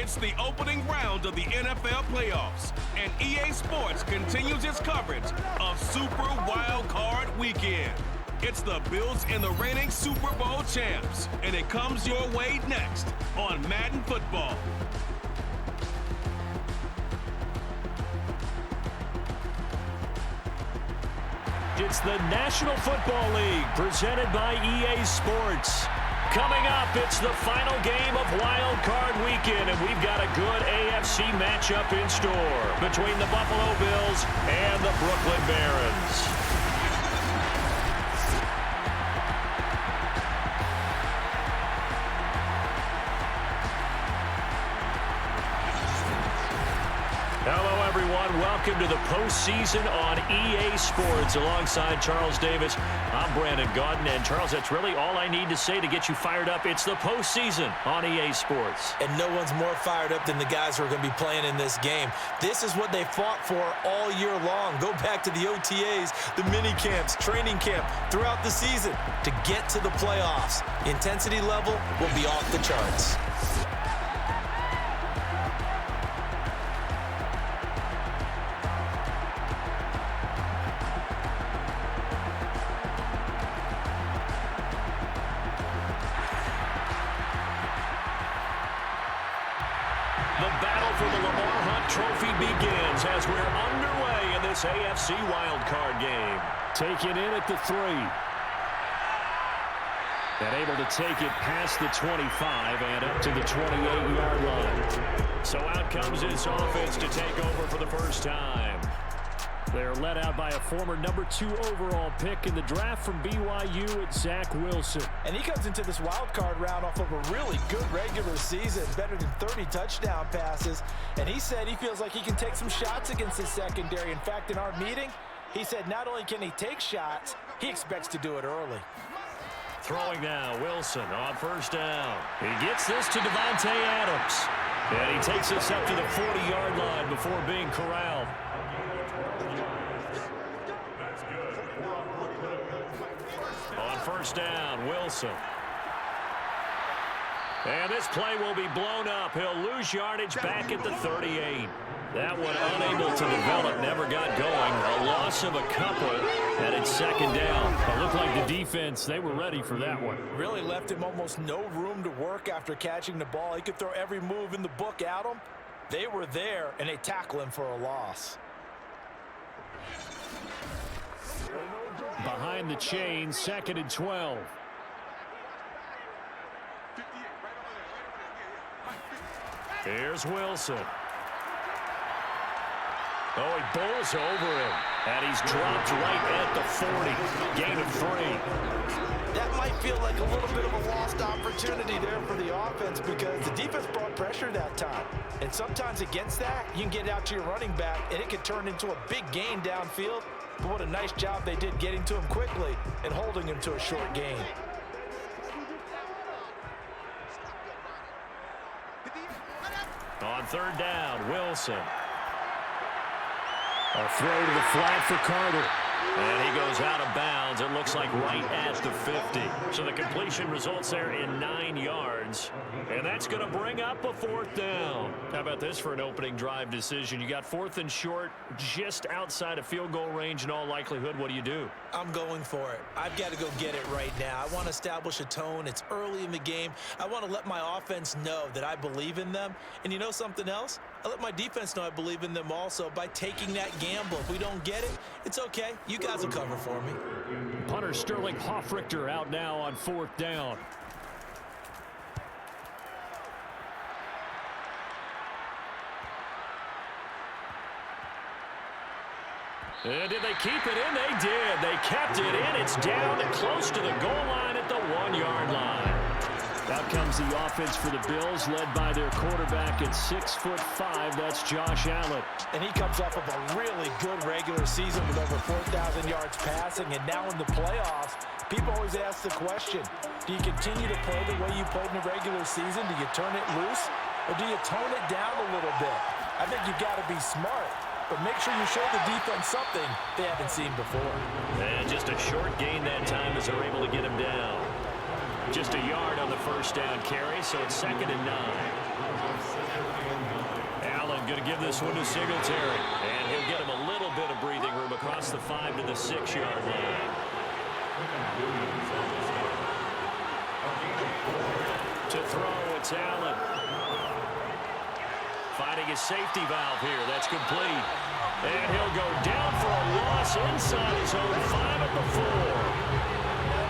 It's the opening round of the NFL playoffs, and EA Sports continues its coverage of Super Wild Card Weekend. It's the Bills and the reigning Super Bowl champs, and it comes your way next on Madden Football. It's the National Football League presented by EA Sports. Coming up, it's the final game of Wild Card Weekend, and we've got a good AFC matchup in store between the Buffalo Bills and the Brooklyn Barons. Hello, everyone. Welcome to the postseason on EA Sports. Alongside Charles Davis, I'm Brandon Gaudin. And, Charles, that's really all I need to say to get you fired up. It's the postseason on EA Sports. And no one's more fired up than the guys who are going to be playing in this game. This is what they fought for all year long. Go back to the OTAs, the mini camps, training camp, throughout the season to get to the playoffs. The intensity level will be off the charts. Trophy begins as we're underway in this AFC wildcard game. Taken in at the 3. And able to take it past the 25 and up to the 28-yard line. So out comes this offense to take over for the first time. They're led out by a former number 2 overall pick in the draft from BYU at Zach Wilson. And he comes into this wild card round off of a really good regular season, better than 30 touchdown passes. And he said he feels like he can take some shots against his secondary. In fact, in our meeting, he said not only can he take shots, he expects to do it early. Throwing now, Wilson on first down. He gets this to Devontae Adams. And he takes this up to the 40-yard line before being corralled. First down, Wilson. And this play will be blown up. He'll lose yardage back at the 38. That one unable to develop, never got going. A loss of a couple, and it's second down. It looked like the defense, they were ready for that one. Really left him almost no room to work after catching the ball. He could throw every move in the book at him. They were there, and they tackle him for a loss. Behind the chain, 2nd and 12. Here's Wilson. Oh, he bowls over him. And he's dropped right at the 40. Gain of 3. That might feel like a little bit of a lost opportunity there for the offense because the defense brought pressure that time. And sometimes against that, you can get it out to your running back, and it can turn into a big gain downfield. But what a nice job they did getting to him quickly and holding him to a short gain. On third down, Wilson. A throw to the flat for Carter. And he goes out of bounds, it looks like right at the 50. So the completion results there in 9 yards. And that's going to bring up a 4th down. How about this for an opening drive decision? You got 4th and short, just outside of field goal range in all likelihood. What do you do? I'm going for it. I've got to go get it right now. I want to establish a tone. It's early in the game. I want to let my offense know that I believe in them. And you know something else? I let my defense know I believe in them also by taking that gamble. If we don't get it, it's okay. You guys will cover for me. Punter Sterling Hoffrichter out now on 4th down. And did they keep it in? They did. They kept it in. It's down and close to the goal line at the 1-yard line. Out comes the offense for the Bills, led by their quarterback at 6'5". That's Josh Allen. And he comes off of a really good regular season with over 4,000 yards passing. And now in the playoffs, people always ask the question, do you continue to play the way you played in the regular season? Do you turn it loose? Or do you tone it down a little bit? I think you've got to be smart. But make sure you show the defense something they haven't seen before. And just a short gain that time as they're able to get him down. Just a yard on the first down carry, so it's 2nd and 9. Allen going to give this one to Singletary. And he'll get him a little bit of breathing room across the 5 to the 6-yard line. To throw, it's Allen. Finding his safety valve here. That's complete. And he'll go down for a loss inside his own 5 at the 4.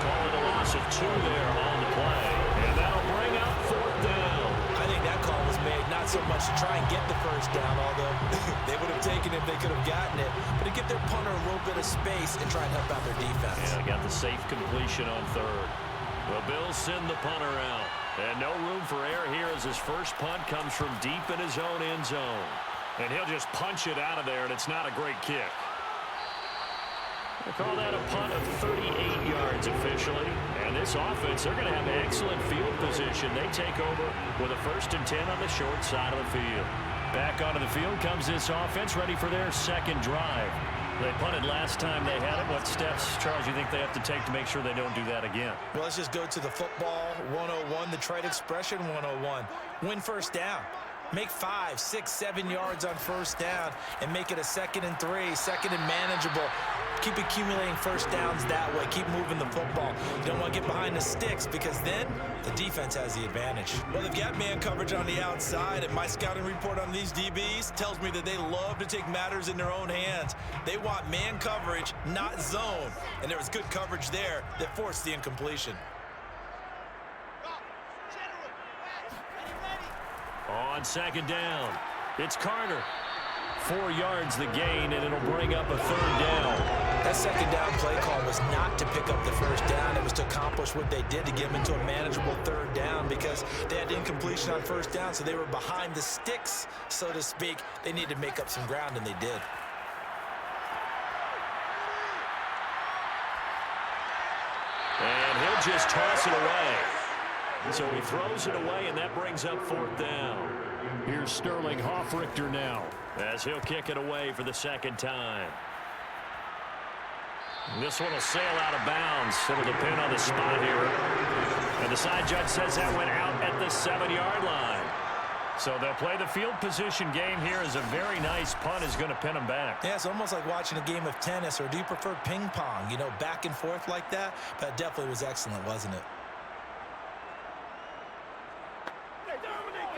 Call it a loss of 2 there on the play. And that'll bring up 4th down. I think that call was made not so much to try and get the first down, although they would have taken it if they could have gotten it, but to give their punter a little bit of space and try and help out their defense. Yeah, got the safe completion on 3rd. The Bills send the punter out. And no room for error here as his first punt comes from deep in his own end zone. And he'll just punch it out of there, and it's not a great kick. They call that a punt of 38 yards officially. And this offense, they're going to have excellent field position. They take over with a 1st and 10 on the short side of the field. Back onto the field comes this offense, ready for their second drive. They punted last time they had it. What steps, Charles, you think they have to take to make sure they don't do that again? Well, let's just go to the football 101, the trade expression 101. Win first down. Make 5, 6, 7 yards on first down and make it a 2nd and 3, 2nd and manageable. Keep accumulating first downs that way. Keep moving the football. You don't want to get behind the sticks because then the defense has the advantage. Well, they've got man coverage on the outside, and my scouting report on these DBs tells me that they love to take matters in their own hands. They want man coverage, not zone. And there was good coverage there that forced the incompletion. On 2nd down, it's Carter. 4 yards the gain, and it'll bring up a 3rd down. That 2nd down play call was not to pick up the first down. It was to accomplish what they did to get them into a manageable 3rd down because they had incompletion on first down, so they were behind the sticks, so to speak. They needed to make up some ground, and they did. And he'll just toss it away. So he throws it away, and that brings up 4th down. Here's Sterling Hoffrichter now as he'll kick it away for the 2nd time. This one will sail out of bounds. It'll depend on the spot here. And the side judge says that went out at the 7-yard line. So they'll play the field position game here as a very nice punt is going to pin them back. Yeah, it's almost like watching a game of tennis, or do you prefer ping pong? You know, back and forth like that? That definitely was excellent, wasn't it?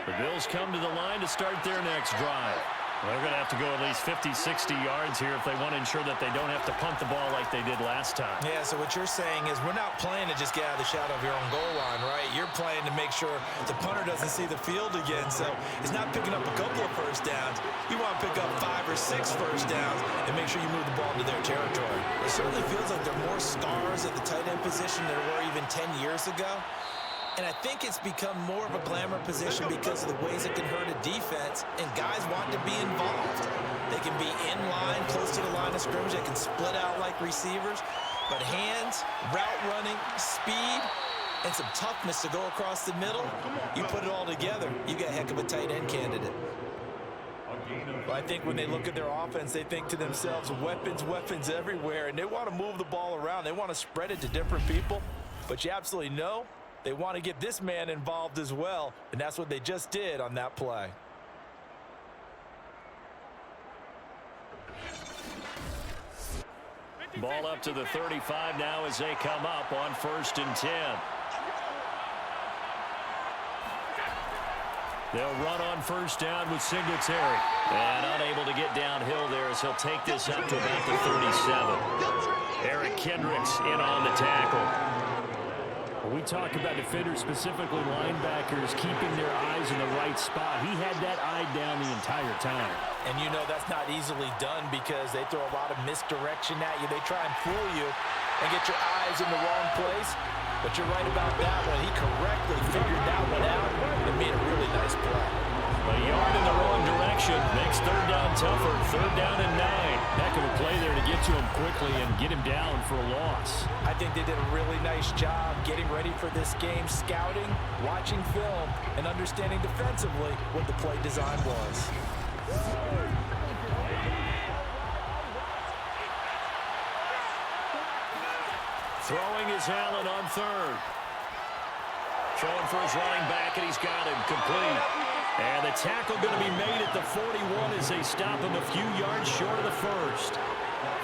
The Bills come to the line to start their next drive. They're going to have to go at least 50, 60 yards here if they want to ensure that they don't have to punt the ball like they did last time. Yeah, so what you're saying is we're not playing to just get out of the shadow of your own goal line, right? You're playing to make sure the punter doesn't see the field again. So it's not picking up a couple of first downs. You want to pick up 5 or 6 first downs and make sure you move the ball into their territory. It certainly feels like there are more stars at the tight end position than there were even 10 years ago. And I think it's become more of a glamour position because of the ways it can hurt a defense, and guys want to be involved. They can be in line, close to the line of scrimmage. They can split out like receivers. But hands, route running, speed, and some toughness to go across the middle, you put it all together, you got a heck of a tight end candidate. Well, I think when they look at their offense, they think to themselves, weapons, weapons everywhere, and they want to move the ball around. They want to spread it to different people. But you absolutely know they want to get this man involved as well, and that's what they just did on that play. Ball up to the 35 now as they come up on 1st and 10. They'll run on first down with Singletary. And unable to get downhill there as he'll take this up to about the 37. Eric Kendricks in on the tackle. When we talk about defenders, specifically linebackers, keeping their eyes in the right spot, he had that eye down the entire time. And you know that's not easily done because they throw a lot of misdirection at you. They try and fool you and get your eyes in the wrong place. But you're right about that one. He correctly figured that one out and made a really nice play. A yard in the wrong direction makes 3rd down tougher. 3rd down and 9. Heck of a play there to get to him quickly and get him down for a loss. I think they did a really nice job getting ready for this game, scouting, watching film, and understanding defensively what the play design was. Throwing is Allen on 3rd. Throwing for his running back, and he's got him complete. And the tackle going to be made at the 41 as they stop him a few yards short of the first.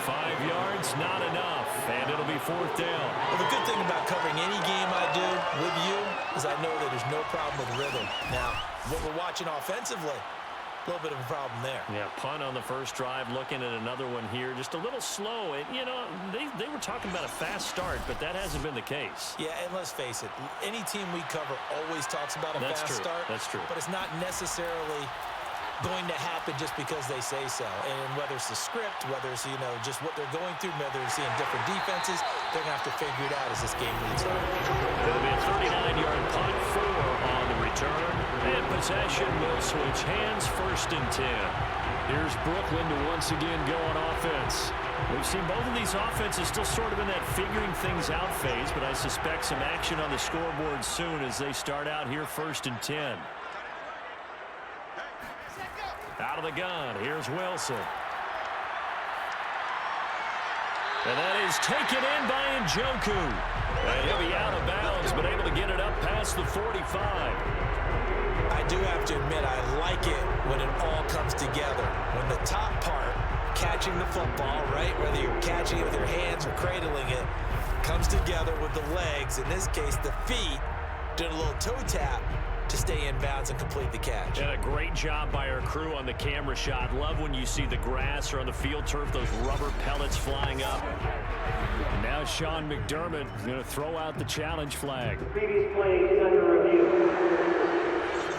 5 yards, not enough, and it'll be fourth down. Well, the good thing about covering any game I do with you is I know that there's no problem with rhythm. Now, what we're watching offensively, a little bit of a problem there. Yeah, punt on the first drive, looking at another one here. Just a little slow. And, you know, they were talking about a fast start, but that hasn't been the case. Yeah, and let's face it, any team we cover always talks about a fast start. That's true. But it's not necessarily going to happen just because they say so. And whether it's the script, whether it's, you know, just what they're going through, whether they're seeing different defenses, they're going to have to figure it out as this game moves on. It'll be a 39-yard punt, 4 on the return. And possession will switch hands, 1st and 10. Here's Brooklyn to once again go on offense. We've seen both of these offenses still sort of in that figuring things out phase, but I suspect some action on the scoreboard soon as they start out here 1st and 10. Out of the gun, here's Wilson. And that is taken in by Njoku. And he'll be out of bounds, but able to get it up past the 45. I do have to admit, I like it when it all comes together. When the top part, catching the football, right, whether you're catching it with your hands or cradling it, comes together with the legs, in this case the feet, did a little toe tap to stay in bounds and complete the catch. And a great job by our crew on the camera shot. Love when you see the grass or on the field turf, those rubber pellets flying up. Now Sean McDermott going to throw out the challenge flag. Previous play is under review.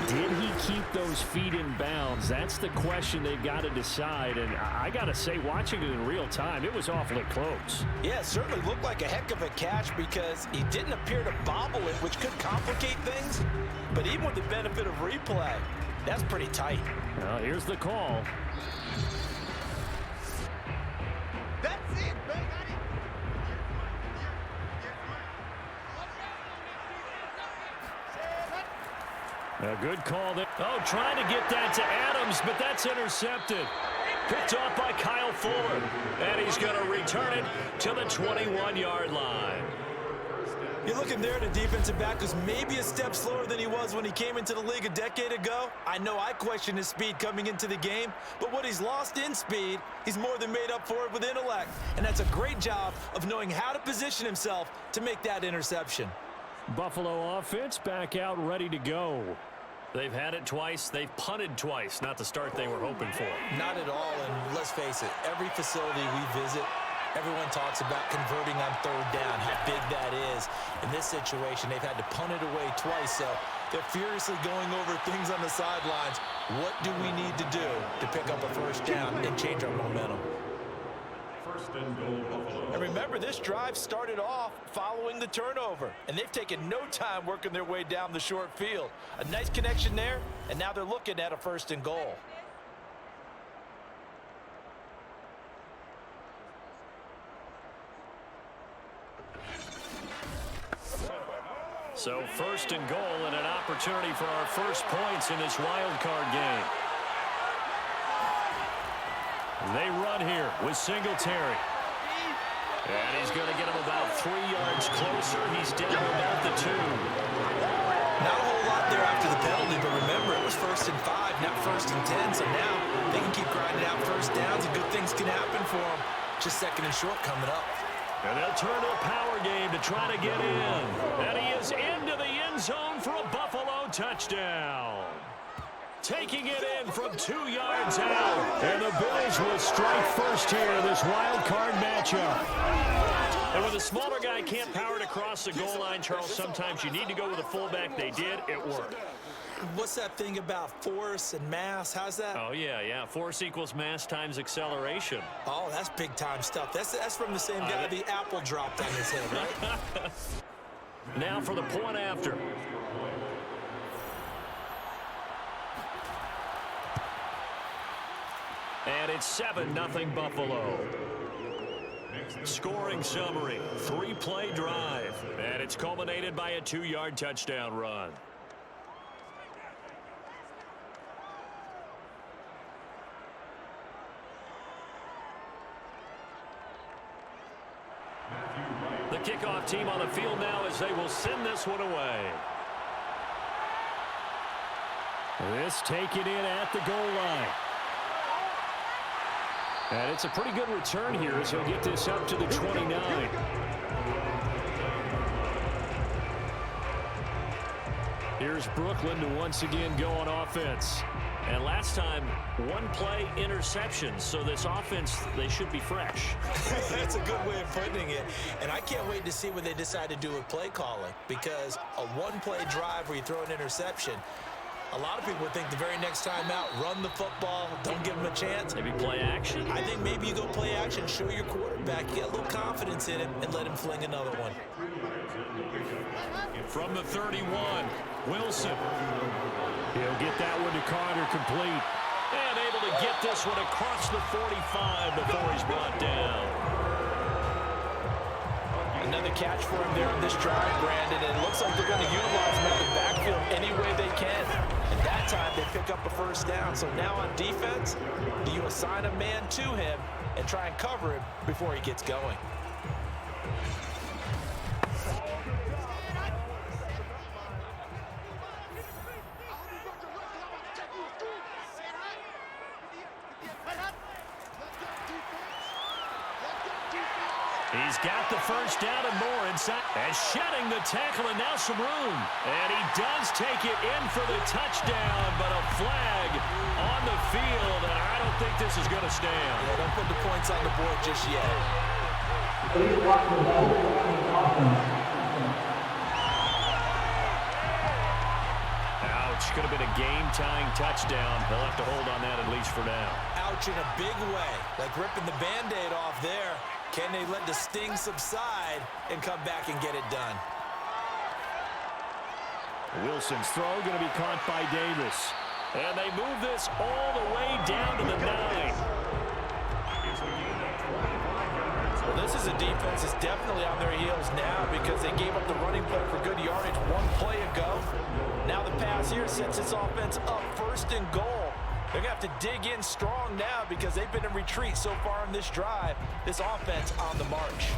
Did he keep those feet in bounds? That's the question they've got to decide. And I got to say, watching it in real time, it was awfully close. Yeah, it certainly looked like a heck of a catch because he didn't appear to bobble it, which could complicate things. But even with the benefit of replay, that's pretty tight. Well, here's the call. That's it, man. A good call there. Oh, trying to get that to Adams, but that's intercepted. Picked off by Kyle Fuller. And he's going to return it to the 21-yard line. You're looking there at a defensive back who's maybe a step slower than he was when he came into the league a decade ago. I know I questioned his speed coming into the game, but what he's lost in speed, he's more than made up for it with intellect. And that's a great job of knowing how to position himself to make that interception. Buffalo offense back out ready to go. They've had it twice. They've punted twice. Not the start they were hoping for. Not at all, and let's face it, every facility we visit, everyone talks about converting on 3rd down, how big that is. In this situation, they've had to punt it away twice, so they're furiously going over things on the sidelines. What do we need to do to pick up a 1st down and change our momentum? And remember, this drive started off following the turnover, and they've taken no time working their way down the short field. A nice connection there, and now they're looking at a 1st and goal. So 1st and goal and an opportunity for our first points in this wild card game. They run here with Singletary. And he's going to get him about 3 yards closer. He's down about the 2. Not a whole lot there after the penalty, but remember, it was 1st and 5, not 1st and 10. So now they can keep grinding out 1st downs, and good things can happen for them. Just 2nd and short coming up. And they'll turn to a power game to try to get in. And he is into the end zone for a Buffalo touchdown. Taking it in from 2 yards out. And the Bills will strike first here in this wild card matchup. And when the smaller guy can't power it across the goal line, Charles, sometimes you need to go with a fullback. They did. It worked. What's that thing about force and mass? How's that? Oh, yeah. Force equals mass times acceleration. Oh, that's big-time stuff. That's from the same guy the apple dropped on his head, right? Now for the point after. And it's 7-0 Buffalo. Scoring summary, 3-play drive. And it's culminated by a 2-yard touchdown run. The kickoff team on the field now as they will send this one away. This taken in at the goal line. And it's a pretty good return here as he'll get this up to the 29. Here's Brooklyn to once again go on offense. And last time, one play interception. So this offense, they should be fresh. That's a good way of putting it. And I can't wait to see what they decide to do with play calling, because a one-play drive where you throw an interception, a lot of people would think the very next time out, run the football, don't give them a chance. Maybe play action. I think maybe you go play action, show your quarterback, get a little confidence in him, and let him fling another one. From the 31, Wilson. He'll get that one to Carter complete. And able to get this one across the 45 before he's brought down. Another catch for him there on this drive, Brandon, and it looks like they're going to utilize him in the backfield any way they can. And that time they pick up a first down. So now on defense, do you assign a man to him and try and cover him before he gets going? He's got the first down and more inside. And shedding the tackle, and now some room. And he does take it in for the touchdown, but a flag on the field, and I don't think this is going to stand. Yeah, don't put the points on the board just yet. Please watch the ball. Offense. Ouch. Could have been a game-tying touchdown. They'll have to hold on that at least for now. Ouch in a big way, like ripping the Band-Aid off there. Can they let the sting subside and come back and get it done? Wilson's throw going to be caught by Davis. And they move this all the way down to the 9. Well, this is a defense that's definitely on their heels now because they gave up the running play for good yardage one play ago. Now the pass here sets this offense up first and goal. They're going to have to dig in strong now because they've been in retreat so far in this drive. This offense on the march.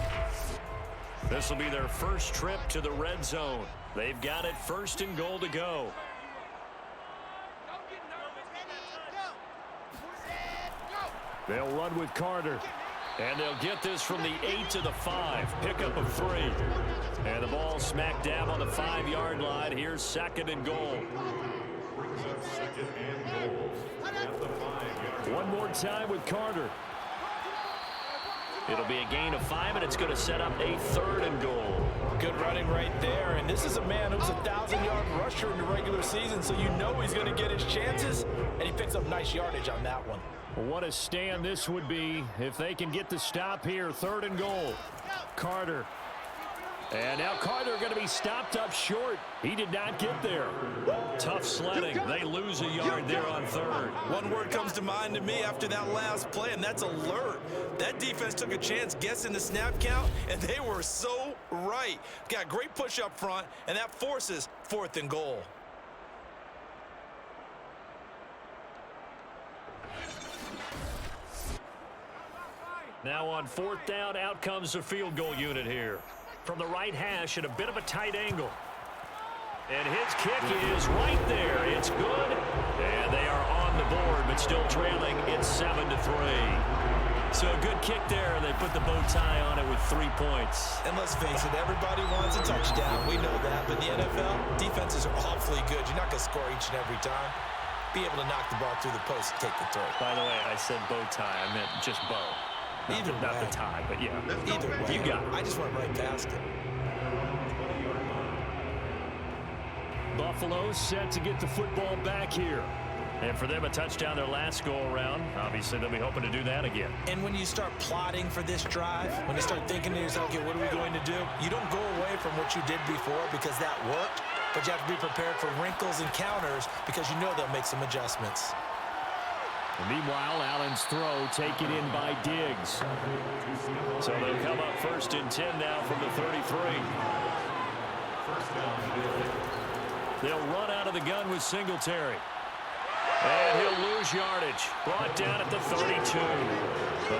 This will be their first trip to the red zone. They've got it first and goal to go. They'll run with Carter. And they'll get this from the 8 to the 5. Pickup of 3. And the ball smack dab on the 5-yard line. Here's second and goal. One more time with Carter. It'll be a gain of 5, and it's going to set up a third and goal. Good running right there. And this is a man who's a 1,000-yard rusher in the regular season, so you know he's going to get his chances. And he picks up nice yardage on that one. What a stand this would be if they can get the stop here. Third and goal. Carter. And now Carter going to be stopped up short. He did not get there. Tough sledding. They lose a yard there on third. One word comes to mind to me after that last play, and that's alert. That defense took a chance guessing the snap count, and they were so right. Got great push up front, and that forces fourth and goal. Now on fourth down, out comes the field goal unit here. From the right hash at a bit of a tight angle. And his kick is right there. It's good. And they are on the board, but still trailing. It's 7-3. So a good kick there. They put the bow tie on it with 3 points. And let's face it, everybody wants a touchdown. We know that. But in the NFL, defenses are awfully good. You're not going to score each and every time. Be able to knock the ball through the post and take the throw. By the way, I said bow tie. I meant just bow. Not the tie, but yeah. Either way. You got it. I just went right past it. Buffalo set to get the football back here. And for them, a touchdown their last go-around. Obviously, they'll be hoping to do that again. And when you start plotting for this drive, when you start thinking to yourself, okay, what are we going to do? You don't go away from what you did before because that worked, but you have to be prepared for wrinkles and counters because you know they'll make some adjustments. Meanwhile, Allen's throw taken in by Diggs. So they'll come up first and 10 now from the 33. They'll run out of the gun with Singletary. And he'll lose yardage. Brought down at the 32.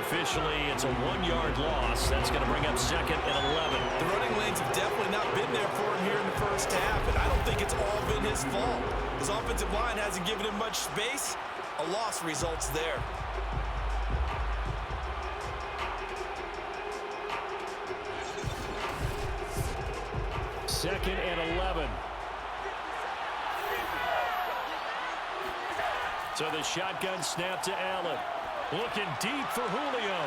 Officially, it's a 1-yard loss. That's going to bring up second and 11. The running lanes have definitely not been there for him here in the first half, and I don't think it's all been his fault. His offensive line hasn't given him much space. A loss results there. Second and 11. So the shotgun snap to Allen. Looking deep for Julio.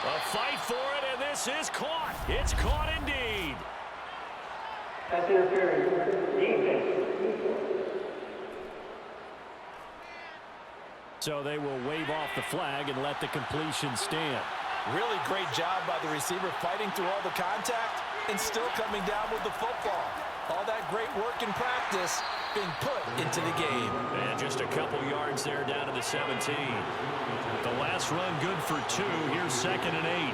A fight for it, and this is caught. It's caught indeed. Pass interference. Defense. So they will wave off the flag and let the completion stand. Really great job by the receiver fighting through all the contact and still coming down with the football. All that great work in practice being put into the game. And just a couple yards there down to the 17. The last run good for 2. Here's 2nd and 8.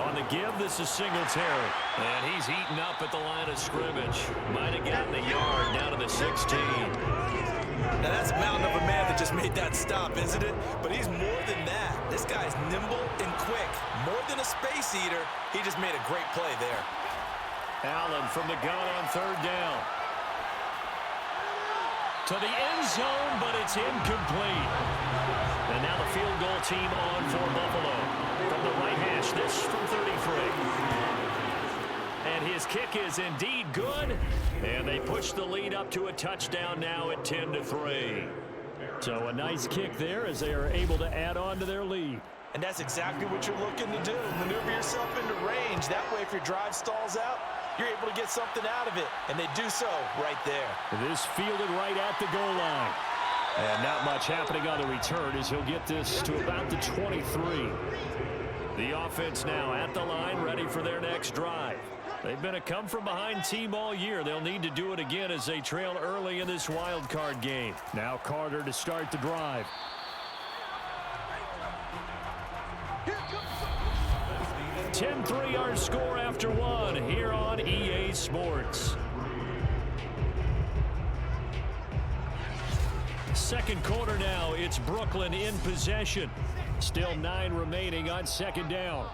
On the give, this is Singletary. And he's eaten up at the line of scrimmage. Might have gotten a yard down to the 16. Now that's a mountain of a man that just made that stop, isn't it? But he's more than that. This guy's nimble and quick. More than a space eater, he just made a great play there. Allen from the gun on 3rd down. To the end zone, but it's incomplete. And now the field goal team on for Buffalo. From the right hash, this from 33. And his kick is indeed good. And they push the lead up to a touchdown now at 10-3. So a nice kick there as they are able to add on to their lead. And that's exactly what you're looking to do. Maneuver yourself into range. That way, if your drive stalls out, you're able to get something out of it. And they do so right there. This fielded right at the goal line. And not much happening on the return as he'll get this to about the 23. The offense now at the line, ready for their next drive. They've been a come-from-behind team all year. They'll need to do it again as they trail early in this wild card game. Now Carter to start the drive. 10-3 our score after 1 here on EA Sports. Second quarter now, it's Brooklyn in possession. Still 9 remaining on 2nd down.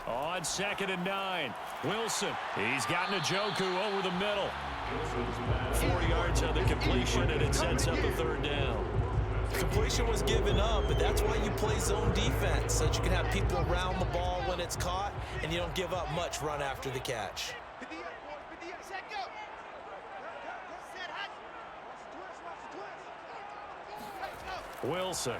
On 2nd and 9, Wilson. He's got Njoku over the middle. 4 yards on the completion, and it sets up a 3rd down. Completion was given up, but that's why you play zone defense, so that you can have people around the ball when it's caught, and you don't give up much run after the catch. Wilson.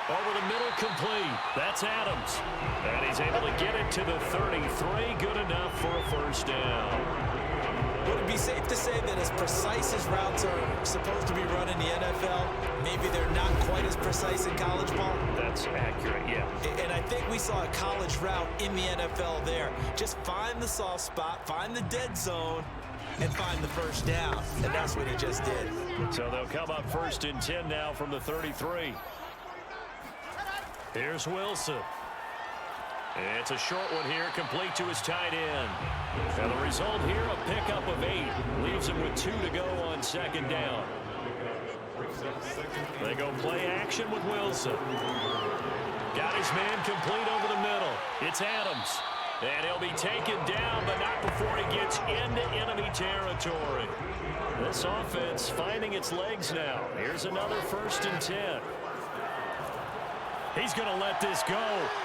Over the middle, complete. That's Adams. And he's able to get it to the 33. Good enough for a 1st down. Would it be safe to say that as precise as routes are supposed to be run in the NFL, maybe they're not quite as precise in college ball? That's accurate, yeah. And I think we saw a college route in the NFL there. Just find the soft spot, find the dead zone, and find the 1st down. And that's what he just did. So they'll come up 1st and 10 now from the 33. Here's Wilson. It's a short one here, complete to his tight end. And the result here, a pickup of 8. Leaves him with 2 to go on 2nd down. They go play action with Wilson. Got his man complete over the middle. It's Adams. And he'll be taken down, but not before he gets into enemy territory. This offense finding its legs now. Here's another 1st and 10. He's going to let this go.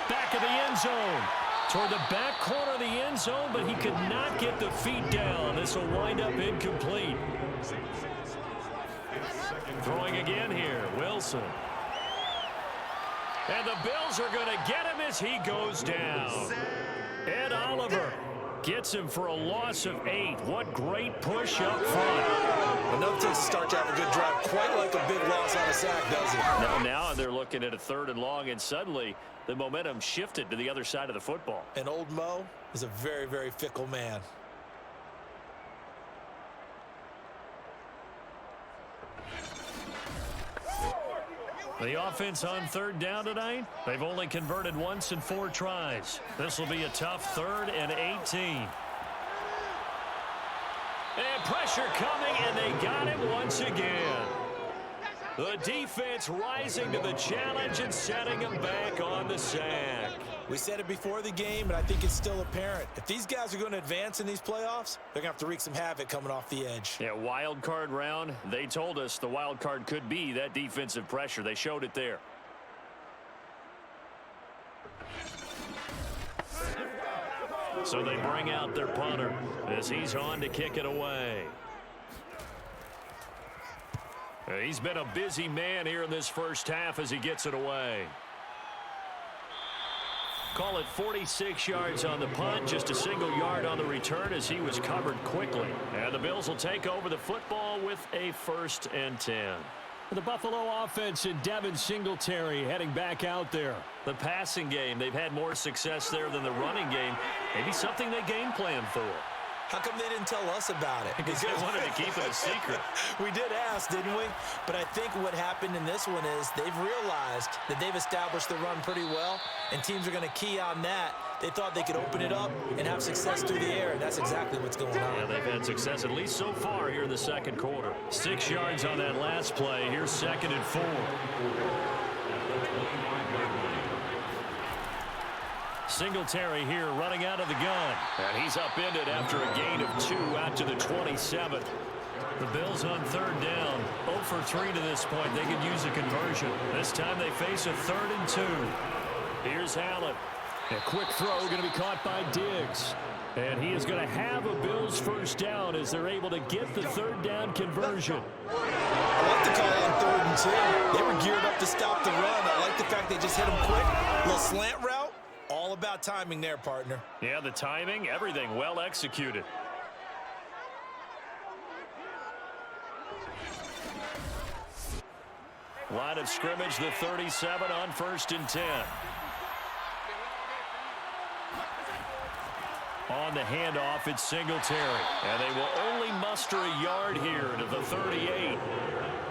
Back of the end zone. Toward the back corner of the end zone, but he could not get the feet down. This will wind up incomplete. Throwing again here, Wilson. And the Bills are going to get him as he goes down. Ed Oliver gets him for a loss of 8. What great push up front. Enough to start to have a good drive. Quite like a big loss on a sack, does it? Now they're looking at a 3rd and long, and suddenly the momentum shifted to the other side of the football. And old Mo is a very, very fickle man. The offense on 3rd down tonight, they've only converted once in 4 tries. This will be a tough 3rd and 18. And pressure coming, and they got him once again. The defense rising to the challenge and setting them back on the sack. We said it before the game, but I think it's still apparent. If these guys are going to advance in these playoffs, they're going to have to wreak some havoc coming off the edge. Yeah, wild card round. They told us the wild card could be that defensive pressure. They showed it there. So they bring out their punter as he's on to kick it away. He's been a busy man here in this first half as he gets it away. Call it 46 yards on the punt, just a single yard on the return as he was covered quickly. And the Bills will take over the football with a 1st and 10. The Buffalo offense and Devin Singletary heading back out there. The passing game, they've had more success there than the running game. Maybe something they game plan for. How come they didn't tell us about it? Because they wanted to keep it a secret. We did ask, didn't we? But I think what happened in this one is they've realized that they've established the run pretty well, and teams are going to key on that. They thought they could open it up and have success through the air, and that's exactly what's going on. Yeah, they've had success at least so far here in the second quarter. 6 yards on that last play. Here's 2nd and 4. Singletary here running out of the gun. And he's upended after a gain of 2 out to the 27. The Bills on 3rd down. 0 for 3 to this point. They could use a conversion. This time they face a 3rd and 2. Here's Allen. A quick throw going to be caught by Diggs. And he is going to have a Bills 1st down as they're able to get the 3rd down conversion. I like the call on 3rd and 2. They were geared up to stop the run. I like the fact they just hit him quick. A little slant route. All about timing there, partner. Yeah, the timing, everything well executed. Line of scrimmage, the 37 on 1st and 10. On the handoff, it's Singletary. And they will only muster a yard here to the 38.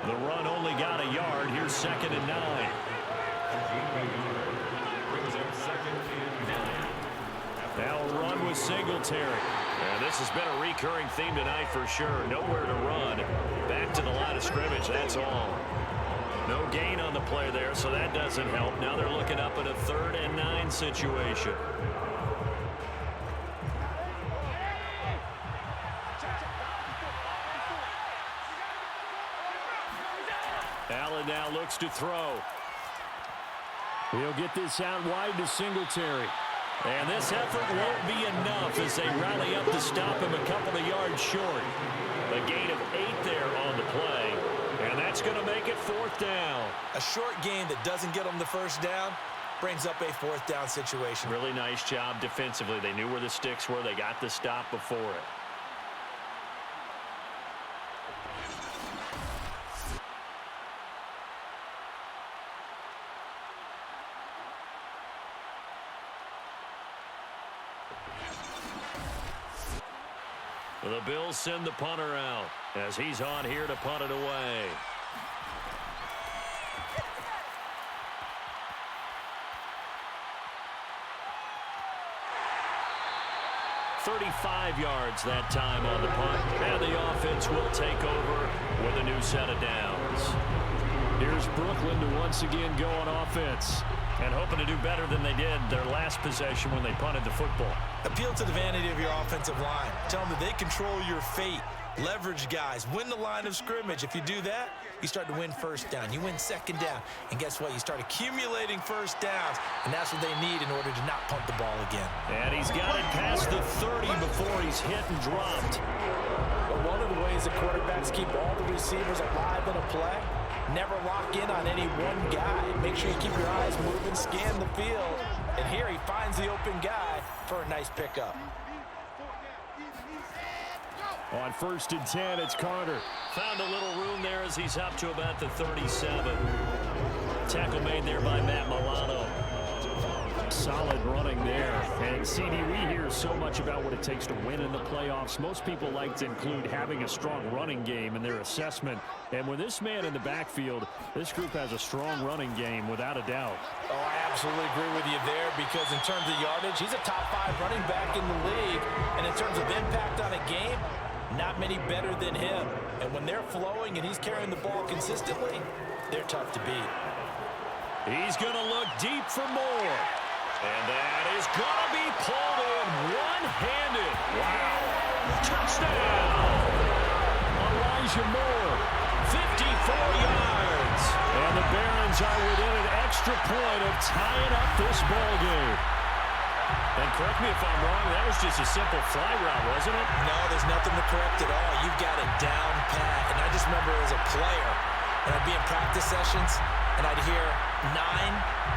The run only got a yard. Here's 2nd and 9. Now a run with Singletary. And this has been a recurring theme tonight for sure. Nowhere to run. Back to the line of scrimmage, that's all. No gain on the play there, so that doesn't help. Now they're looking up at a 3rd and 9 situation. Allen now looks to throw. He'll get this out wide to Singletary. And this effort won't be enough as they rally up to stop him a couple of yards short. A gain of 8 there on the play. And that's going to make it 4th down. A short gain that doesn't get them the 1st down brings up a 4th down situation. Really nice job defensively. They knew where the sticks were. They got the stop before it. The Bills send the punter out as he's on here to punt it away. "35 yards that time on the punt, and the offense will take over with a new set of downs. Here's Brooklyn to once again go on offense. And hoping to do better than they did their last possession when they punted the football. Appeal to the vanity of your offensive line. Tell them that they control your fate. Leverage guys. Win the line of scrimmage. If you do that, you start to win 1st down. You win 2nd down. And guess what? You start accumulating 1st downs. And that's what they need in order to not punt the ball again. And he's got it past the 30 before he's hit and dropped. But one of the ways that quarterbacks keep all the receivers alive in a play, never lock in on any one guy. Make sure you keep your eyes moving, scan the field. And here he finds the open guy for a nice pickup. On 1st and 10, it's Carter. Found a little room there as he's up to about the 37. Tackle made there by Matt Milano. Solid running there. And CD, we hear so much about what it takes to win in the playoffs. Most people like to include having a strong running game in their assessment. And with this man in the backfield, this group has a strong running game without a doubt. Oh, I absolutely agree with you there because in terms of yardage, he's a top 5 running back in the league. And in terms of impact on a game, not many better than him. And when they're flowing and he's carrying the ball consistently, they're tough to beat. He's going to look deep for more. And that is going to be pulled in one-handed. Wow. Touchdown. Elijah Moore, 54 yards. And the Barons are within an extra point of tying up this ball game. And correct me if I'm wrong, that was just a simple fly route, wasn't it? No, there's nothing to correct at all. You've got it down pat. And I just remember as a player, when I'd be in practice sessions, and I'd hear 9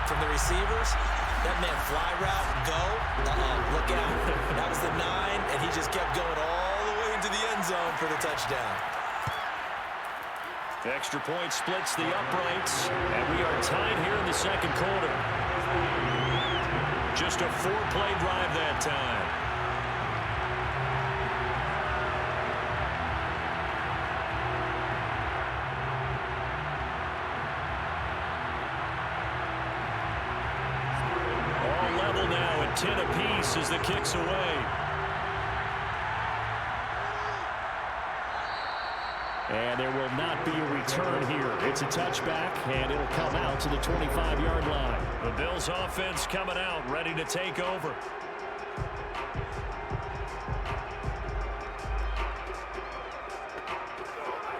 from the receivers. That meant fly route, go, look out. That was the 9, and he just kept going all the way into the end zone for the touchdown. Extra point splits the uprights, and we are tied here in the second quarter. Just a 4-play drive that time. All level now at 10 apiece as the kick's away. And there will not be a return here. It's a touchback, and it'll come out to the 25-yard line. The Bills offense coming out, ready to take over.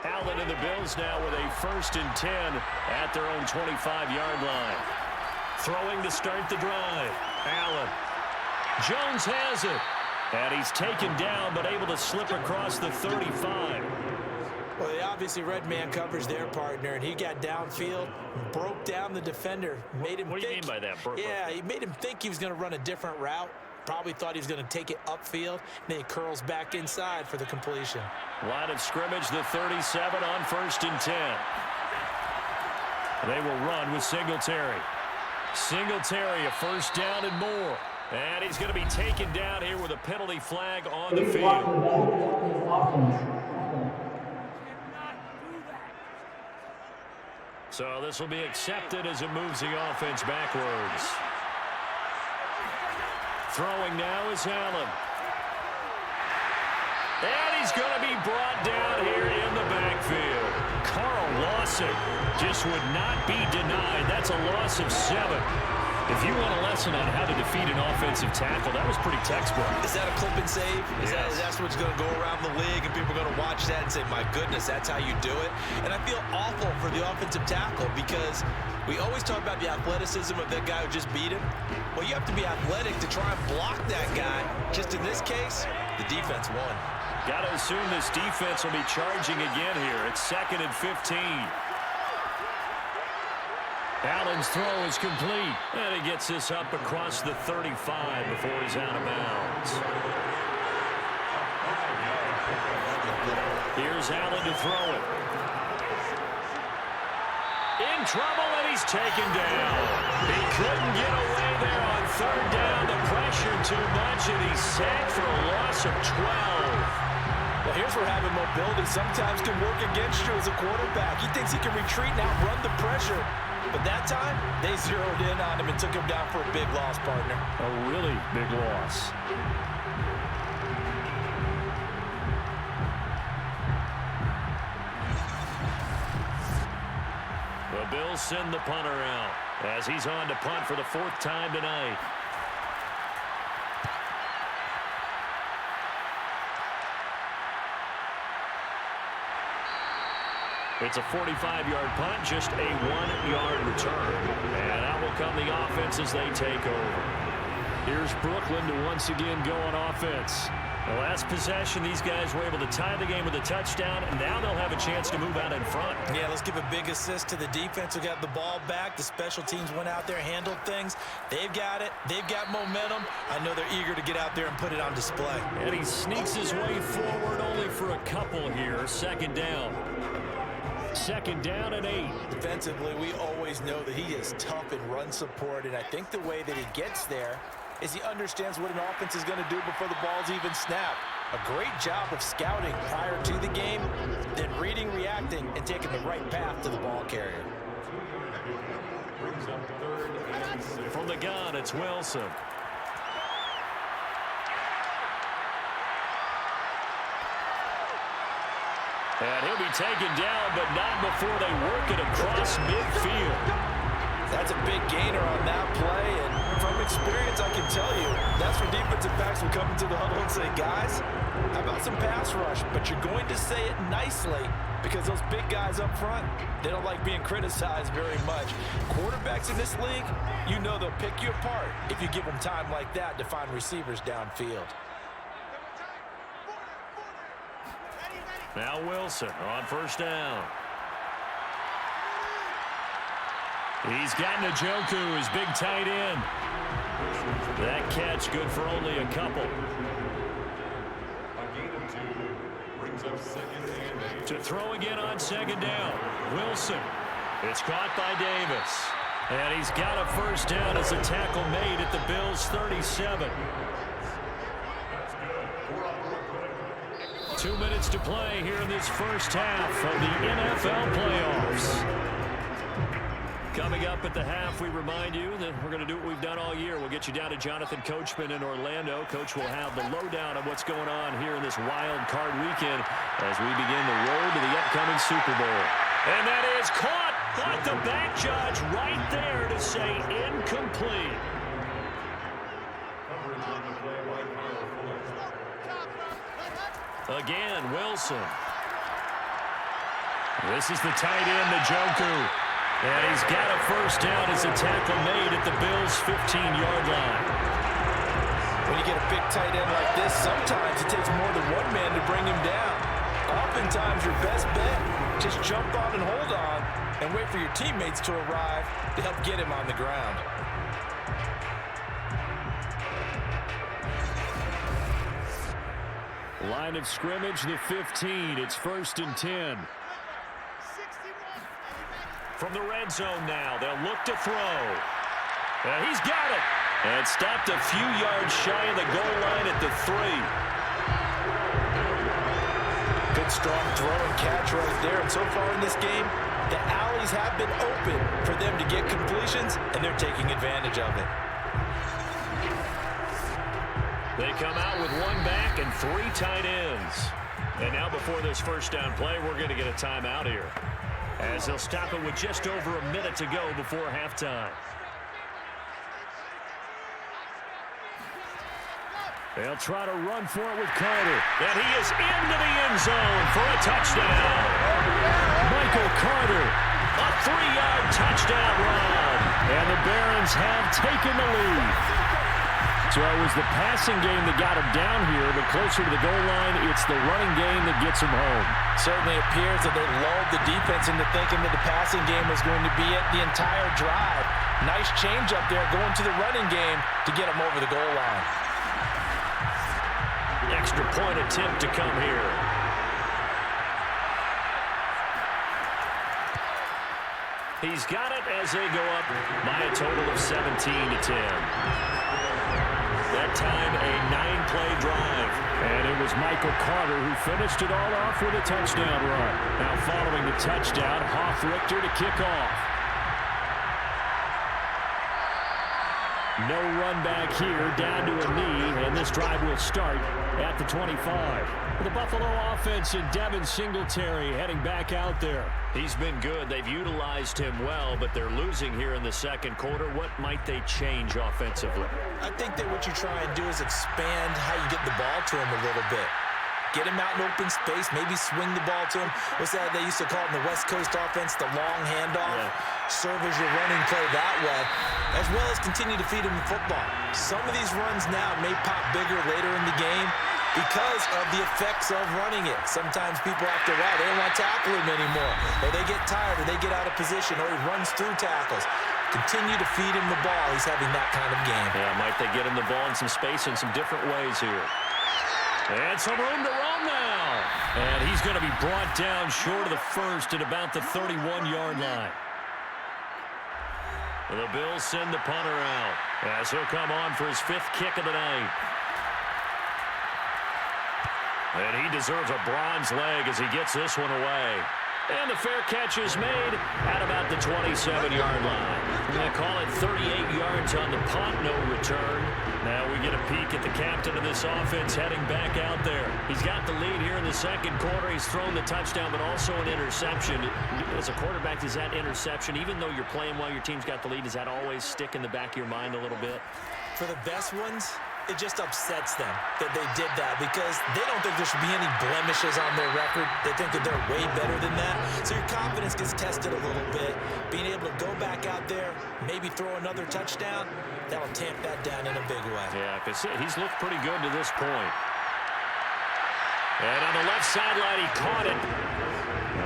Allen and the Bills now with a 1st and 10 at their own 25-yard line. Throwing to start the drive. Allen. Jones has it. And he's taken down, but able to slip across the 35. Well, they obviously read man coverage their partner, and he got downfield, broke down the defender, made him What do you mean by that? Yeah, he made him think he was going to run a different route. Probably thought he was going to take it upfield, and then he curls back inside for the completion. Line of scrimmage, the 37 on 1st and 10. They will run with Singletary. Singletary, a 1st down and more. And he's going to be taken down here with a penalty flag on the field. So this will be accepted as it moves the offense backwards. Throwing now is Allen. And he's going to be brought down here in the backfield. Carl Lawson just would not be denied. That's a loss of 7. If you want a lesson on how to defeat an offensive tackle, that was pretty textbook. Is that a clip and save? Is Yes. that's what's going to go around the league, and people are going to watch that and say, my goodness, that's how you do it? And I feel awful for the offensive tackle because we always talk about the athleticism of that guy who just beat him. Well, you have to be athletic to try and block that guy. Just in this case, the defense won. Got to assume this defense will be charging again here. It's 2nd and 15. Allen's throw is complete. And he gets this up across the 35 before he's out of bounds. Here's Allen to throw it. In trouble, and he's taken down. He couldn't get away there on 3rd down. The pressure too much, and he's sacked for a loss of 12. Well, here's where having mobility sometimes can work against you as a quarterback. He thinks he can retreat and outrun the pressure. But that time, they zeroed in on him and took him down for a big loss, partner. A really big loss. The Bills send the punter out as he's on to punt for the 4th time tonight. It's a 45-yard punt, just a 1-yard return. And out will come the offense as they take over. Here's Brooklyn to once again go on offense. The last possession, these guys were able to tie the game with a touchdown, and now they'll have a chance to move out in front. Yeah, let's give a big assist to the defense who got the ball back. The special teams went out there, handled things. They've got it. They've got momentum. I know they're eager to get out there and put it on display. And he sneaks his way forward only for a couple here. 2nd down. 2nd down and 8. Defensively, we always know that he is tough in run support, and I think the way that he gets there is he understands what an offense is going to do before the ball's even snapped. A great job of scouting prior to the game, then reading, reacting, and taking the right path to the ball carrier. From the gun, it's Wilson. And he'll be taken down, but not before they work it across midfield. That's a big gainer on that play, and from experience, I can tell you, that's where defensive backs will come into the huddle and say, guys, how about some pass rush? But you're going to say it nicely because those big guys up front, they don't like being criticized very much. Quarterbacks in this league, you know they'll pick you apart if you give them time like that to find receivers downfield. Now Wilson on first down. He's got Njoku, his big tight end. That catch good for only a couple. To throw again on second down. Wilson. It's caught by Davis. And he's got a first down as a tackle made at the Bills' 37. 2 minutes to play here in this first half of the NFL playoffs. Coming up at the half, we remind you that we're going to do what we've done all year. We'll get you down to Jonathan Coachman in Orlando. Coach will have the lowdown on what's going on here in this wild card weekend as we begin the road to the upcoming Super Bowl. And that is caught, but the back judge right there to say incomplete. Again, Wilson. This is the tight end, Njoku. And he's got a first down as a tackle made at the Bills' 15-yard line. When you get a big tight end like this, sometimes it takes more than one man to bring him down. Oftentimes, your best bet, just jump on and hold on and wait for your teammates to arrive to help get him on the ground. Line of scrimmage, the 15. It's 1st and 10. From the red zone now, they'll look to throw. And he's got it. And stopped a few yards shy of the goal line at the 3. Good strong throw and catch right there. And so far in this game, the alleys have been open for them to get completions, and they're taking advantage of it. They come out with one back and 3 tight ends. And now before this first down play, we're going to get a timeout here, as they'll stop it with just over a minute to go before halftime. They'll try to run for it with Carter. And he is into the end zone for a touchdown. Michael Carter, a 3-yard touchdown run. And the Barons have taken the lead. So it was the passing game that got him down here, but closer to the goal line, it's the running game that gets him home. Certainly appears that they lulled the defense into thinking that the passing game was going to be it the entire drive. Nice change up there going to the running game to get him over the goal line. Extra point attempt to come here. He's got it as they go up by a total of 17-10. That time, a 9-play drive. And it was Michael Carter who finished it all off with a touchdown run. Now following the touchdown, Hoff-Richter to kick off. No run back here, down to a knee, and this drive will start at the 25. The Buffalo offense and Devin Singletary heading back out there. He's been good. They've utilized him well, but they're losing here in the second quarter. What might they change offensively? I think that what you try and do is expand how you get the ball to him a little bit. Get him out in open space, maybe swing the ball to him. What's that they used to call it in the West Coast offense, the long handoff? Yeah. Serve as your running play that way, as well as continue to feed him the football. Some of these runs now may pop bigger later in the game because of the effects of running it. Sometimes people after a while, they don't want to tackle him anymore. Or they get tired, or they get out of position, or he runs through tackles. Continue to feed him the ball. He's having that kind of game. Yeah, might they get him the ball in some space in some different ways here. And some room to roam now. And he's going to be brought down short of the first at about the 31-yard line. The Bills send the punter out as he'll come on for his 5th kick of the night. And he deserves a bronze leg as he gets this one away. And the fair catch is made at about the 27-yard line. They call it 38 yards on the punt, no return. Now we get a peek at the captain of this offense heading back out there. He's got the lead here in the second quarter. He's thrown the touchdown, but also an interception. As a quarterback, does that interception, even though you're playing while your team's got the lead, does that always stick in the back of your mind a little bit? For the best ones, it just upsets them that they did that because they don't think there should be any blemishes on their record. They think that they're way better than that. So your confidence gets tested a little bit. Being able to go back out there, maybe throw another touchdown, that'll tamp that down in a big way. Yeah, because he's looked pretty good to this point. And on the left sideline, he caught it.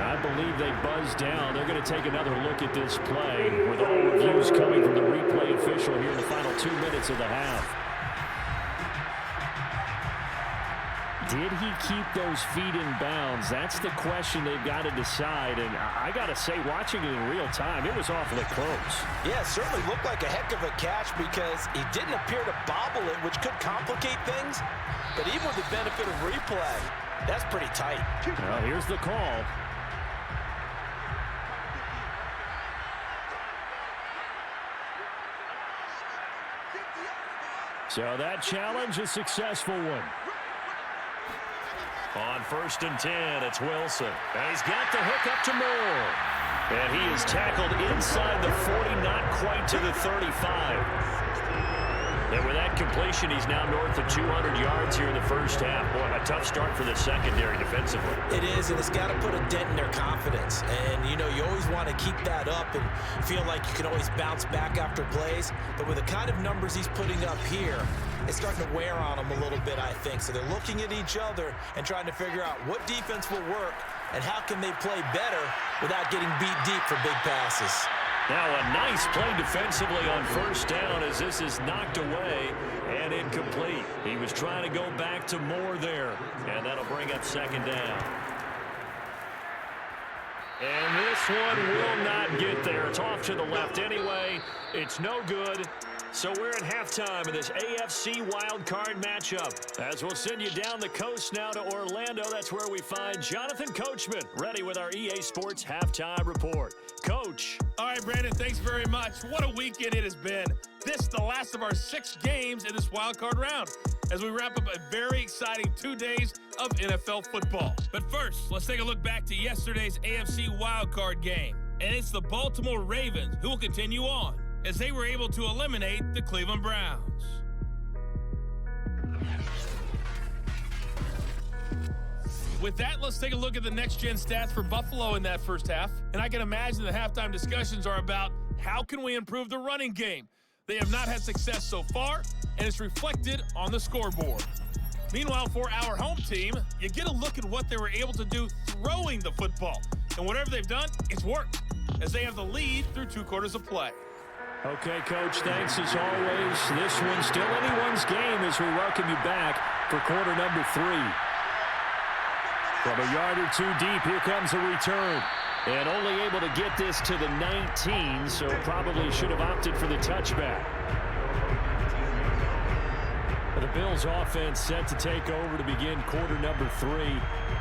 I believe they buzzed down. They're going to take another look at this play with all reviews coming from the replay official here in the final 2 minutes of the half. Did he keep those feet in bounds? That's the question they've got to decide. And I got to say, watching it in real time, it was awfully close. Yeah, it certainly looked like a heck of a catch because he didn't appear to bobble it, which could complicate things. But even with the benefit of replay, that's pretty tight. Well, here's the call. So that challenge, a successful one. On 1st and 10, it's Wilson. And he's got the hook up to Moore. And he is tackled inside the 40, not quite to the 35. And with that completion, he's now north of 200 yards here in the first half. Boy, a tough start for the secondary defensively. It is, and it's got to put a dent in their confidence. And, you know, you always want to keep that up and feel like you can always bounce back after plays. But with the kind of numbers he's putting up here, it's starting to wear on them a little bit, I think. So they're looking at each other and trying to figure out what defense will work and how can they play better without getting beat deep for big passes. Now a nice play defensively on 1st down as this is knocked away and incomplete. He was trying to go back to Moore there, and that'll bring up 2nd down. And this one will not get there. It's off to the left anyway. It's no good. So we're at halftime of this AFC wildcard matchup. As we'll send you down the coast now to Orlando, that's where we find Jonathan Coachman ready with our EA Sports Halftime Report. Coach. All right, Brandon, thanks very much. What a weekend it has been. This is the last of our 6 games in this wildcard round as we wrap up a very exciting 2 days of NFL football. But first, let's take a look back to yesterday's AFC wildcard game. And it's the Baltimore Ravens who will continue on as they were able to eliminate the Cleveland Browns. With that, let's take a look at the next-gen stats for Buffalo in that first half. And I can imagine the halftime discussions are about how can we improve the running game. They have not had success so far, and it's reflected on the scoreboard. Meanwhile, for our home team, you get a look at what they were able to do throwing the football. And whatever they've done, it's worked, as they have the lead through 2 quarters of play. Okay, Coach, thanks as always. This one's still anyone's game as we welcome you back for quarter number 3. From a yard or 2 deep, here comes a return. And only able to get this to the 19, so probably should have opted for the touchback. The Bills offense set to take over to begin quarter number 3.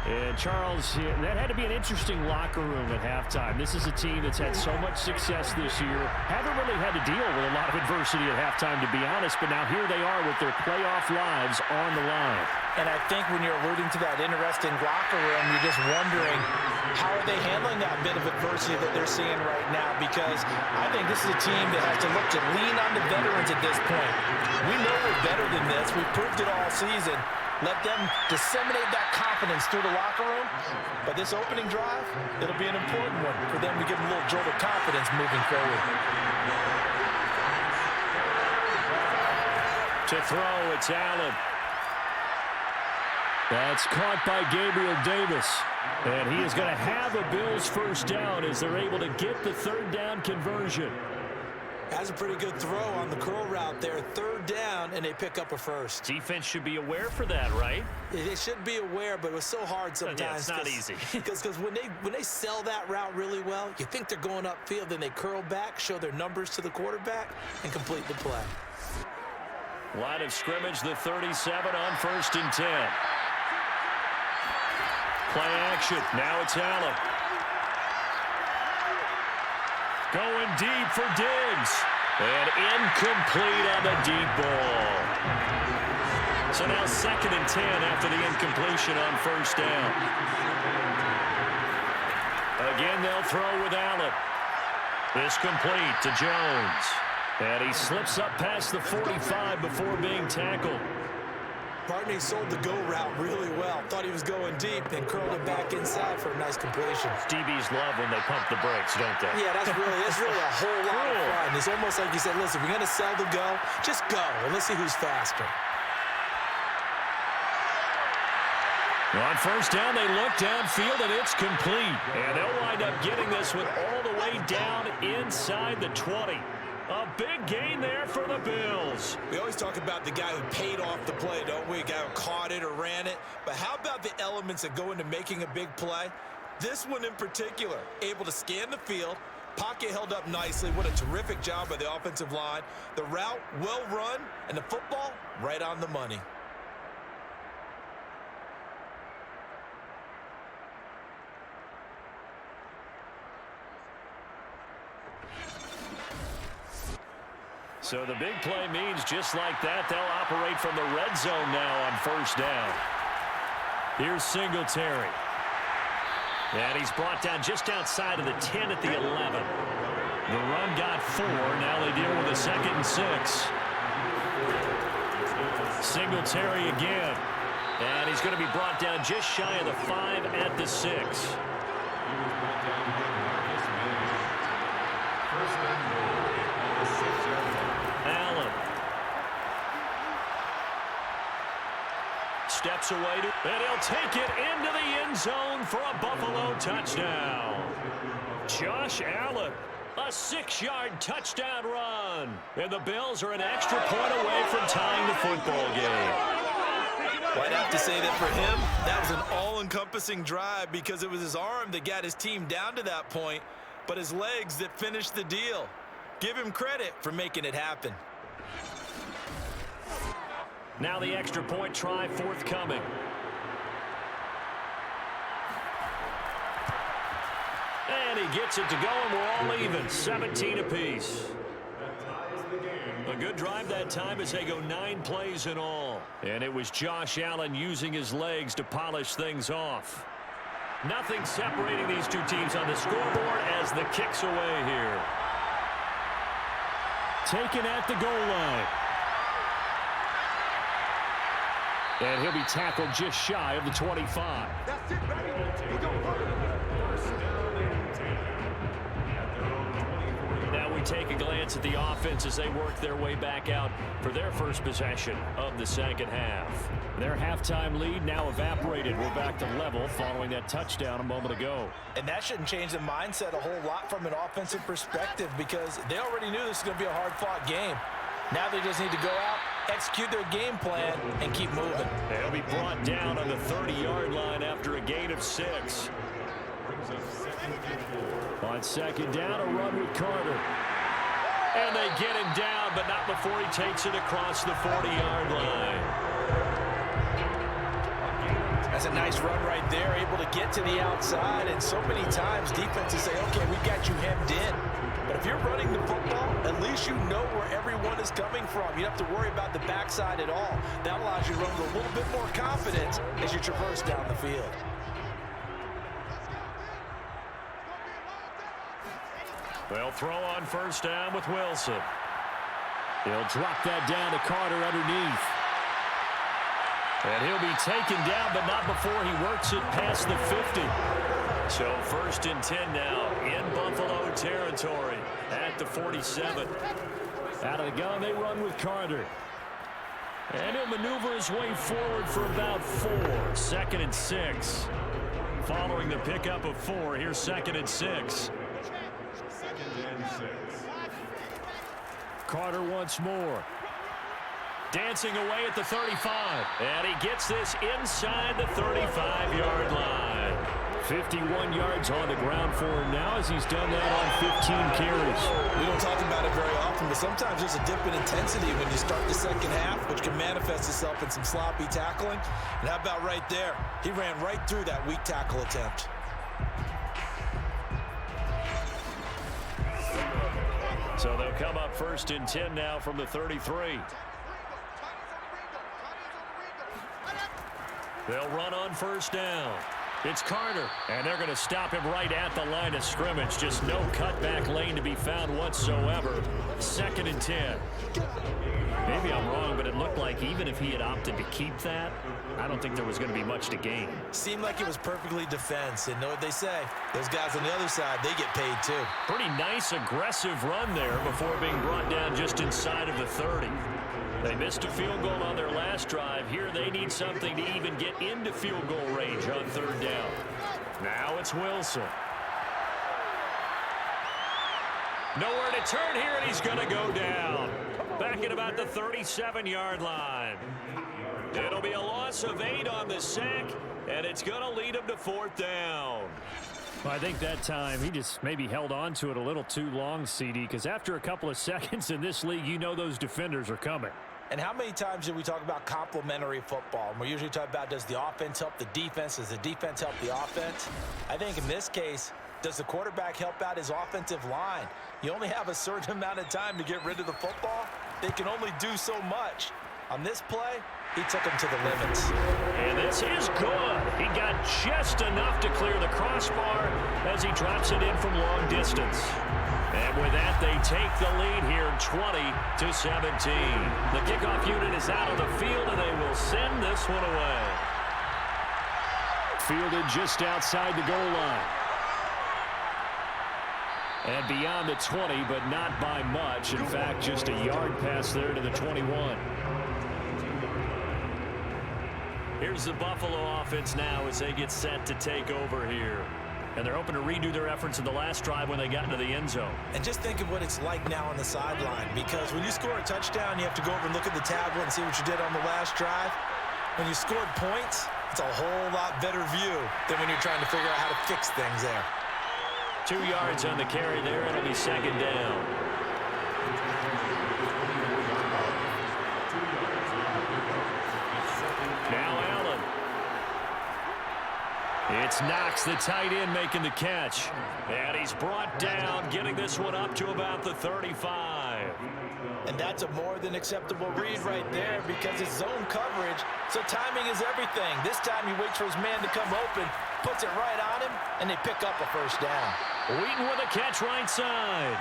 And Charles, that had to be an interesting locker room at halftime. This is a team that's had so much success this year. Haven't really had to deal with a lot of adversity at halftime, to be honest. But now here they are with their playoff lives on the line. And I think when you're alluding to that interesting locker room, you're just wondering how are they handling that bit of adversity that they're seeing right now, because I think this is a team that has to look to lean on the veterans at this point. We know we're better than this. We've proved it all season. Let them disseminate that confidence through the locker room. But this opening drive, it'll be an important one for them to give them a little jolt of confidence moving forward. To throw, it's Allen. That's caught by Gabriel Davis. And he is going to have a Bills first down as they're able to get the 3rd down conversion. Has a pretty good throw on the curl route there. 3rd down, and they pick up a first. Defense should be aware for that, right? They should be aware, but it was so hard sometimes. Yeah, it's not easy. Because when they sell that route really well, you think they're going upfield, then they curl back, show their numbers to the quarterback, and complete the play. Line of scrimmage, the 37 on 1st and 10. Play action. Now it's Allen. Going deep for Diggs. And incomplete on the deep ball. So now 2nd and 10 after the incompletion on 1st down. Again, they'll throw with Allen. This complete to Jones. And he slips up past the 45 before being tackled. Barney sold the go route really well. Thought he was going deep, then curled it back inside for a nice completion. DBs love when they pump the brakes, don't they? Yeah, that's really a whole lot of fun. It's almost like you said, listen, if you're going to sell the go, just go, and let's see who's faster. On 1st down, they look downfield, and it's complete. And they'll wind up getting this one all the way down inside the 20. A big gain there for the Bills. We always talk about the guy who paid off the play, don't we? A guy who caught it or ran it. But how about the elements that go into making a big play? This one in particular, able to scan the field, pocket held up nicely. What a terrific job by the offensive line. The route well run, and the football right on the money. So the big play means just like that, they'll operate from the red zone now on 1st down. Here's Singletary. And he's brought down just outside of the 10 at the 11. The run got 4. Now they deal with a 2nd and 6. Singletary again. And he's going to be brought down just shy of the 5 at the 6. Allen steps away, and he'll take it into the end zone for a Buffalo touchdown. Josh Allen, a 6-yard touchdown run. And the Bills are an extra point away from tying the football game. Well, I'd have to say that for him, that was an all-encompassing drive because it was his arm that got his team down to that point, but his legs that finished the deal. Give him credit for making it happen. Now the extra point try forthcoming. And he gets it to go, and we're all even. 17 apiece. A good drive that time as they go 9 plays in all. And it was Josh Allen using his legs to polish things off. Nothing separating these two teams on the scoreboard as the kick's away here. Taken at the goal line. And he'll be tackled just shy of the 25. That's it, baby. He gonna work. Now we take a glance at the offense as they work their way back out for their first possession of the 2nd half. Their halftime lead now evaporated. We're back to level following that touchdown a moment ago. And that shouldn't change the mindset a whole lot from an offensive perspective because they already knew this was going to be a hard-fought game. Now they just need to go out, execute their game plan, and keep moving. They'll be brought down on the 30-yard line after a gain of 6. On 2nd down, a run with Carter. And they get him down, but not before he takes it across the 40-yard line. That's a nice run right there, able to get to the outside. And so many times defenses say, okay, we've got you hemmed in. But if you're running the football, at least you know where everyone is coming from. You don't have to worry about the backside at all. That allows you to run with a little bit more confidence as you traverse down the field. They'll throw on 1st down with Wilson. He'll drop that down to Carter underneath. And he'll be taken down, but not before he works it past the 50. So 1st and 10 now in Buffalo territory at the 47. Out of the gun, they run with Carter. And he'll maneuver his way forward for about 4. 2nd and 6. Following the pickup of 4, here's 2nd and 6. Carter once more. Dancing away at the 35. And he gets this inside the 35-yard line. 51 yards on the ground for him now as he's done that on 15 carries. We don't talk about it very often, but sometimes there's a dip in intensity when you start the 2nd half, which can manifest itself in some sloppy tackling. And how about right there? He ran right through that weak tackle attempt. So they'll come up 1st and 10 now from the 33. They'll run on 1st down. It's Carter, and they're going to stop him right at the line of scrimmage. Just no cutback lane to be found whatsoever. 2nd and 10. Maybe I'm wrong, but it looked like even if he had opted to keep that, I don't think there was going to be much to gain. Seemed like it was perfectly defense. And know what they say? Those guys on the other side, they get paid too. Pretty nice, aggressive run there before being brought down just inside of the 30. They missed a field goal on their last drive. Here they need something to even get into field goal range on 3rd down. Now it's Wilson. Nowhere to turn here, and he's going to go down. Back at about the 37-yard line. It'll be a loss of 8 on the sack, and it's going to lead him to 4th down. Well, I think that time he just maybe held on to it a little too long, CD, because after a couple of seconds in this league, you know those defenders are coming. And how many times do we talk about complementary football? And we're usually talking about, does the offense help the defense? Does the defense help the offense? I think in this case, does the quarterback help out his offensive line? You only have a certain amount of time to get rid of the football. They can only do so much. On this play, he took him to the limits. And this is good. He got just enough to clear the crossbar as he drops it in from long distance. And with that, they take the lead here 20-17. The kickoff unit is out on the field, and they will send this one away. Fielded just outside the goal line. And beyond the 20, but not by much. In fact, just a yard pass there to the 21. Here's the Buffalo offense now as they get set to take over here. And they're hoping to redo their efforts in the last drive when they got into the end zone. And just think of what it's like now on the sideline, because when you score a touchdown, you have to go over and look at the tablet and see what you did on the last drive. When you scored points, it's a whole lot better view than when you're trying to figure out how to fix things there. 2 yards on the carry there. It'll be 2nd down. Now Allen. It's Knox, the tight end, making the catch. And he's brought down, getting this one up to about the 35. And that's a more than acceptable read right there, because it's zone coverage, so timing is everything. This time he waits for his man to come open, puts it right on him, and they pick up a 1st down. Wheaton with a catch right side.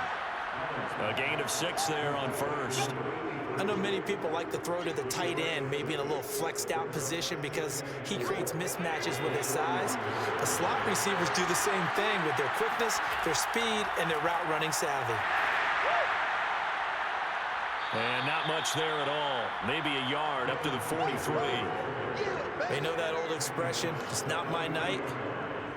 A gain of 6 there on 1st. I know many people like to throw to the tight end, maybe in a little flexed out position, because he creates mismatches with his size. The slot receivers do the same thing with their quickness, their speed, and their route running savvy. And not much there at all. Maybe a yard up to the 43. They know that old expression, it's not my night.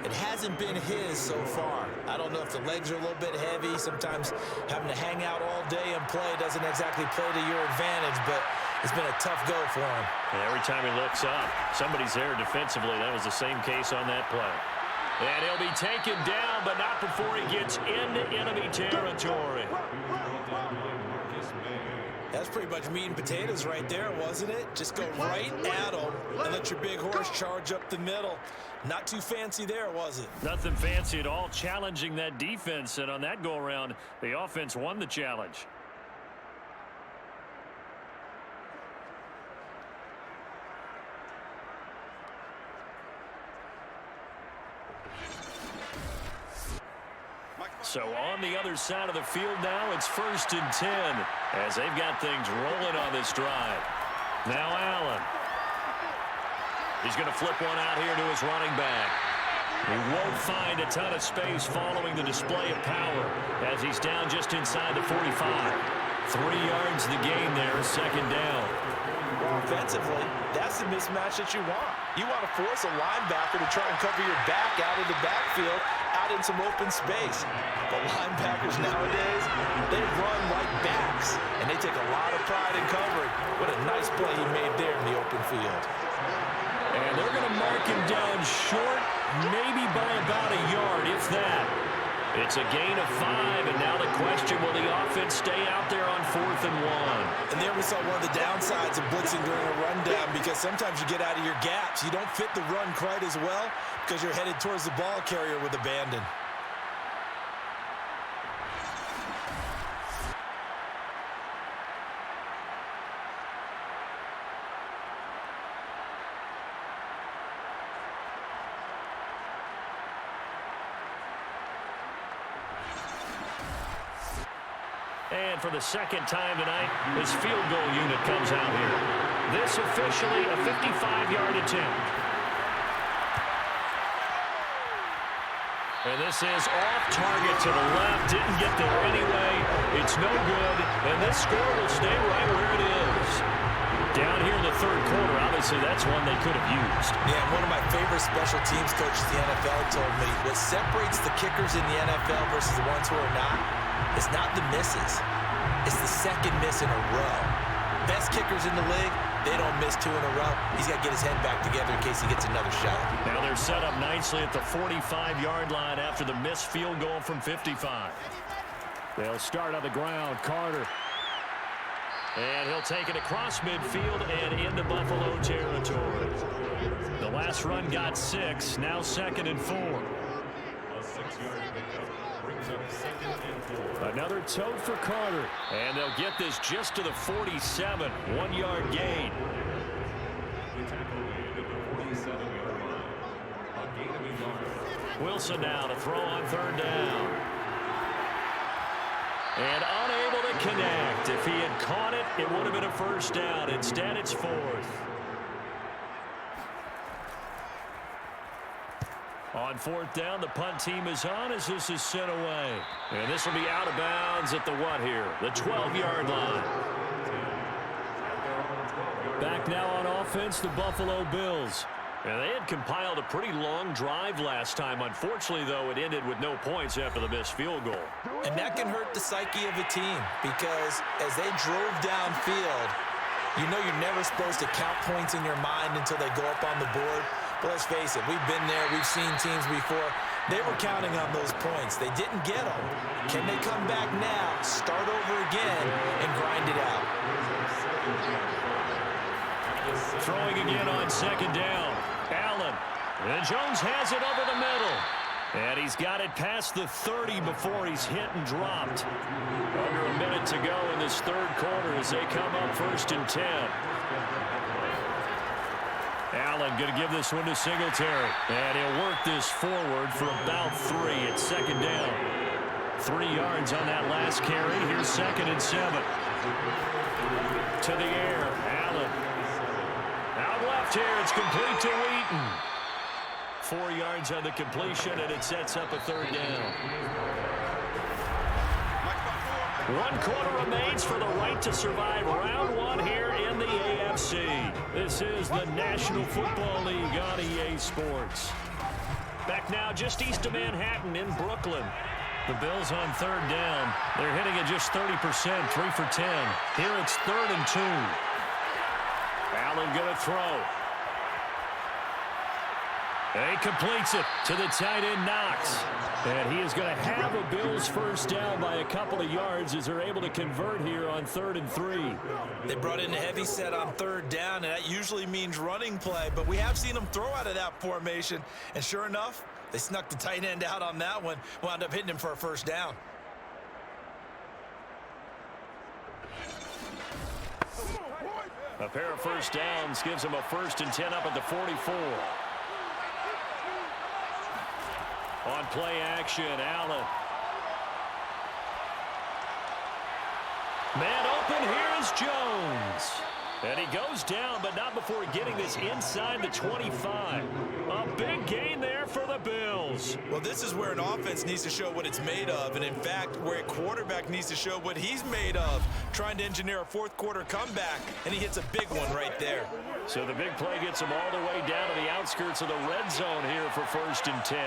It hasn't been his so far. I don't know if the legs are a little bit heavy. Sometimes having to hang out all day and play doesn't exactly play to your advantage, but it's been a tough go for him. And every time he looks up, somebody's there defensively. That was the same case on that play. And he'll be taken down, but not before he gets into enemy territory. That's pretty much meat and potatoes right there, wasn't it? Just go right at him and let your big horse charge up the middle. Not too fancy there, was it? Nothing fancy at all, challenging that defense. And on that go-around, the offense won the challenge. So on the other side of the field now, it's 1st and 10 as they've got things rolling on this drive. Now Allen. He's going to flip one out here to his running back. He won't find a ton of space following the display of power as he's down just inside the 45. 3 yards the gain there, 2nd down. Offensively, that's the mismatch that you want. You want to force a linebacker to try and cover your back out of the backfield, out in some open space. But linebackers nowadays, they run like backs, and they take a lot of pride in covering. What a nice play he made there in the open field. And they're going to mark him down short, maybe by about a yard, if that. It's a gain of 5, and now the question, will the offense stay out there on 4th and 1? And there we saw one of the downsides of blitzing during a rundown, because sometimes you get out of your gaps. You don't fit the run quite as well because you're headed towards the ball carrier with abandon. And for the second time tonight, his field goal unit comes out here. This officially a 55-yard attempt. And this is off target to the left. Didn't get there anyway. It's no good. And this score will stay right where it is. Down here in the third quarter, obviously that's one they could have used. Yeah, one of my favorite special teams coaches in the NFL told me what separates the kickers in the NFL versus the ones who are not is not the misses. It's the second miss in a row. Best kickers in the league, they don't miss 2 in a row. He's got to get his head back together in case he gets another shot. Now they're set up nicely at the 45-yard line after the missed field goal from 55. They'll start on the ground. Carter. And he'll take it across midfield and into Buffalo territory. The last run got 6, now 2nd and 4. Another tote for Carter. And they'll get this just to the 47, 1-yard gain. Wilson now to throw on 3rd down. And unable to connect. If he had caught it, it would have been a 1st down. Instead, it's 4th. On 4th down, the punt team is on as this is sent away. And this will be out of bounds at the what here? The 12-yard line. Back now on offense, the Buffalo Bills. And they had compiled a pretty long drive last time. Unfortunately, though, it ended with no points after the missed field goal. And that can hurt the psyche of a team because as they drove downfield, you know you're never supposed to count points in your mind until they go up on the board. But let's face it, we've been there. We've seen teams before. They were counting on those points. They didn't get them. Can they come back now, start over again, and grind it out? Throwing again on 2nd down. Allen. And Jones has it over the middle. And he's got it past the 30 before he's hit and dropped. Under a minute to go in this 3rd quarter as they come up 1st and 10. Allen going to give this one to Singletary. And he'll work this forward for about 3 at 2nd down. 3 yards on that last carry. Here's 2nd and 7. To the air. Allen. Out left here. It's complete to Wheaton. 4 yards on the completion, and it sets up a 3rd down. 1 quarter remains for the right to survive round 1 here in the AFC. This is the National Football League on EA Sports. Back now just east of Manhattan in Brooklyn. The Bills on 3rd down. They're hitting at just 30%, 3 for 10. Here it's 3rd and 2. Allen going to throw. And he completes it to the tight end, Knox. And he is going to have a Bills 1st down by a couple of yards as they're able to convert here on 3rd and 3. They brought in a heavy set on 3rd down, and that usually means running play. But we have seen them throw out of that formation. And sure enough, they snuck the tight end out on that one. Wound up hitting him for a 1st down. A pair of 1st downs gives him a 1st and 10 up at the 44. On play action, Allen. Man open, here's Jones. And he goes down, but not before getting this inside the 25. A big gain there for the Bills. Well, this is where an offense needs to show what it's made of. And, in fact, where a quarterback needs to show what he's made of. Trying to engineer a 4th quarter comeback, and he hits a big one right there. So the big play gets him all the way down to the outskirts of the red zone here for 1st and 10.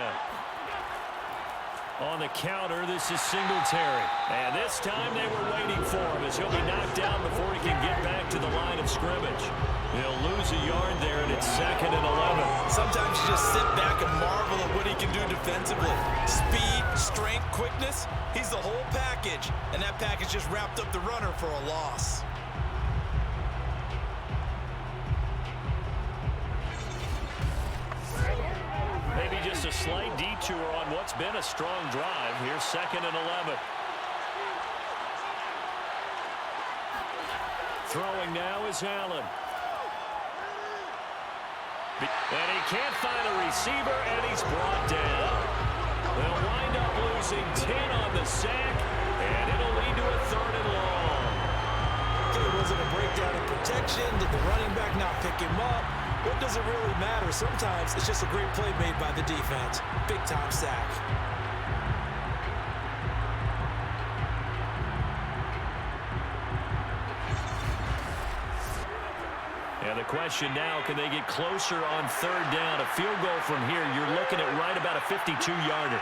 On the counter, this is Singletary. And this time they were waiting for him as he'll be knocked down before he can get back to the line of scrimmage. He'll lose a yard there, and it's 2nd and 11. Sometimes you just sit back and marvel at what he can do defensively. Speed, strength, quickness, he's the whole package. And that package just wrapped up the runner for a loss. Maybe just a slight detour on what's been a strong drive. Here's 2nd and 11. Throwing now is Allen. And he can't find a receiver, and he's brought down. They'll wind up losing 10 on the sack, And it'll lead to a 3rd and long. Okay, was it a breakdown in protection? Did the running back not pick him up? What does it really matter? Sometimes it's just a great play made by the defense. Big-time sack. And the question now, can they get closer on 3rd down? A field goal from here, you're looking at right about a 52-yarder.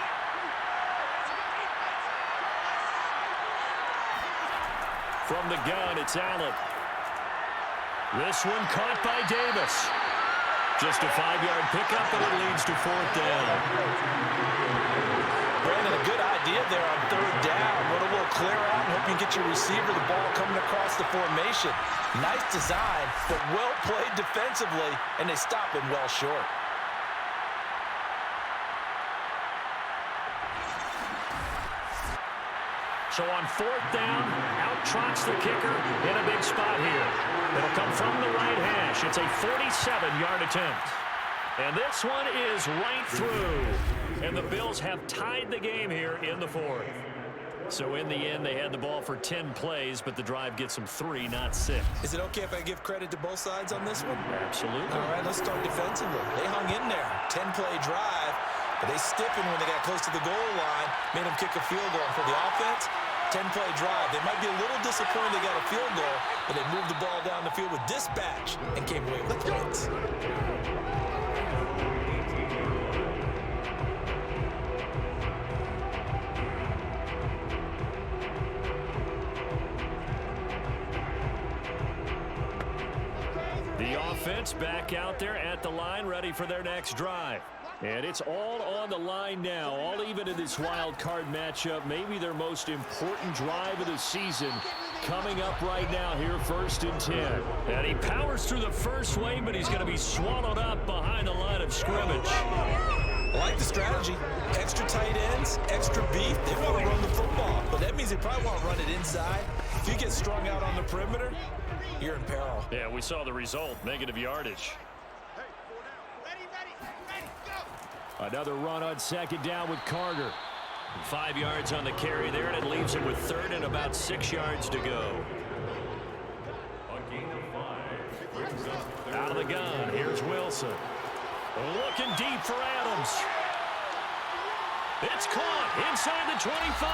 From the gun, it's Allen. This one caught by Davis. Just a 5-yard pickup, and it leads to 4th down. Brandon, a good idea there on 3rd down. Run a little clear out and hope you get your receiver the ball coming across the formation. Nice design, but well played defensively, and they stop him well short. So on 4th down, out trots the kicker in a big spot here. It'll come from the right hash. It's a 47-yard attempt. And this one is right through. And the Bills have tied the game here in the 4th. So in the end, they had the ball for 10 plays, but the drive gets them 3, not 6. Is it okay if I give credit to both sides on this one? Absolutely. All right, let's start defensively. They hung in there. 10-play drive, but they stiffened when they got close to the goal line, made them kick a field goal. For the offense, 10-play drive. They might be a little disappointed they got a field goal, but they moved the ball down the field with dispatch and came away with points. The offense back out there at the line, ready for their next drive. And it's all on the line now, all even in this wild card matchup. Maybe their most important drive of the season coming up right now here, 1st and 10. And he powers through the first wave, but he's going to be swallowed up behind the line of scrimmage. I like the strategy. Extra tight ends, extra beef. They want to run the football, but that means they probably want to run it inside. If you get strung out on the perimeter, you're in peril. Yeah, we saw the result, negative yardage. Another run on 2nd down with Carter. 5 yards on the carry there, and it leaves him with 3rd and about 6 yards to go. Out of the gun, here's Wilson. Looking deep for Adams. It's caught inside the 25.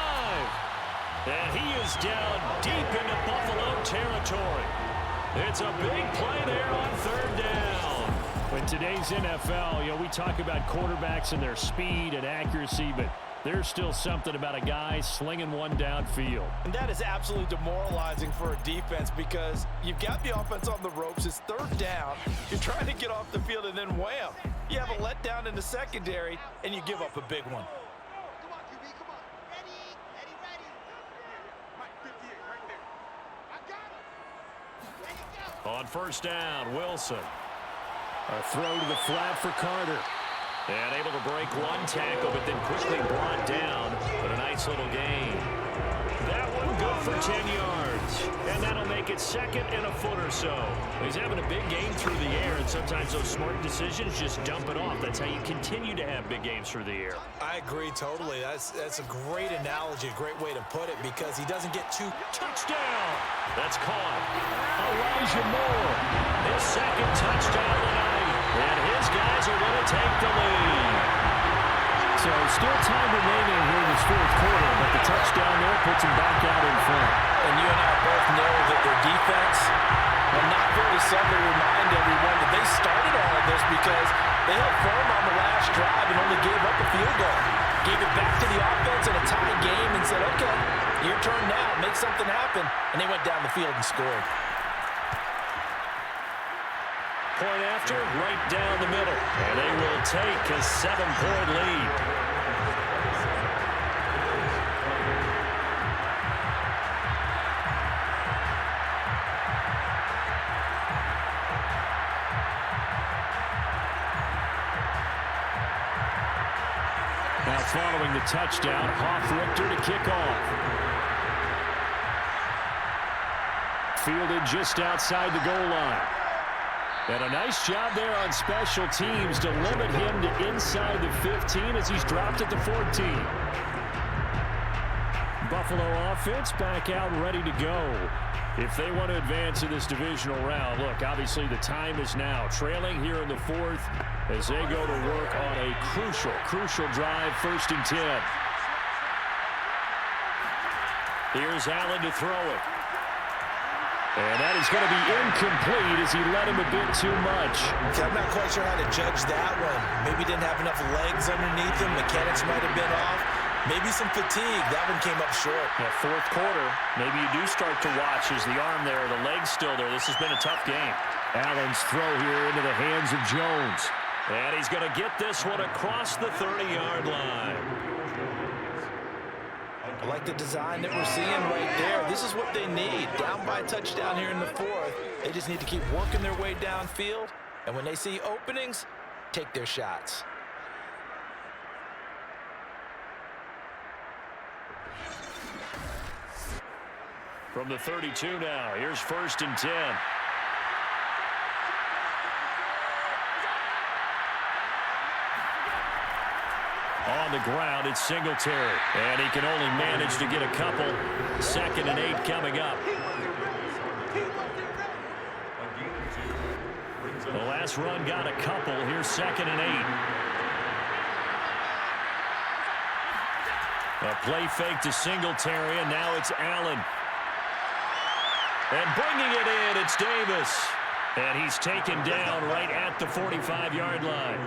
And he is down deep into Buffalo territory. It's a big play there on 3rd down. In today's NFL, we talk about quarterbacks and their speed and accuracy, but there's still something about a guy slinging one downfield. And that is absolutely demoralizing for a defense because you've got the offense on the ropes. It's 3rd down. You're trying to get off the field, and then wham, you have a letdown in the secondary, and you give up a big one. Come on, QB, come on. Ready. Mike, 58, right there. I got him. Ready, go. On 1st down, Wilson. A throw to the flat for Carter. And able to break one tackle, but then quickly brought down. But a nice little gain. That one good for 10 yards. And that'll make it 2nd and a foot or so. He's having a big game through the air, and sometimes those smart decisions just dump it off. That's how you continue to have big games through the air. I agree totally. That's a great analogy, a great way to put it, because he doesn't get too... Touchdown! That's caught. Elijah Moore. His 2nd touchdown tonight. And his guys are going to take the lead. So still time remaining here in this 4th quarter, but the touchdown there puts him back out in front. And you and I both know that their defense will not very subtly remind everyone that they started all of this because they held firm on the last drive and only gave up a field goal. Gave it back to the offense in a tie game and said, okay, your turn now, make something happen. And they went down the field and scored. Point after, right down the middle. And they will take a 7-point lead. Now following the touchdown, Hoff-Richter to kick off. Fielded just outside the goal line. And a nice job there on special teams to limit him to inside the 15 as he's dropped at the 14. Buffalo offense back out ready to go. If they want to advance in this divisional round, look, obviously the time is now. Trailing here in the fourth as they go to work on a crucial drive, 1st and 10. Here's Allen to throw it. And that is going to be incomplete as he led him a bit too much. I'm not quite sure how to judge that one. Maybe he didn't have enough legs underneath him. Mechanics might have been off. Maybe some fatigue. That one came up short. Yeah, fourth quarter, maybe you do start to watch. Is the arm there, the leg's still there? This has been a tough game. Allen's throw here into the hands of Jones. And he's going to get this one across the 30-yard line. I like the design that we're seeing right there. This is what they need. Down by a touchdown here in the fourth. They just need to keep working their way downfield. And when they see openings, take their shots. From the 32 now, here's 1st and 10. On the ground, it's Singletary. And he can only manage to get a couple. 2nd and 8 coming up. The last run got a couple. Here's 2nd and 8. A play fake to Singletary, and now it's Allen. And bringing it in, it's Davis. And he's taken down right at the 45-yard line.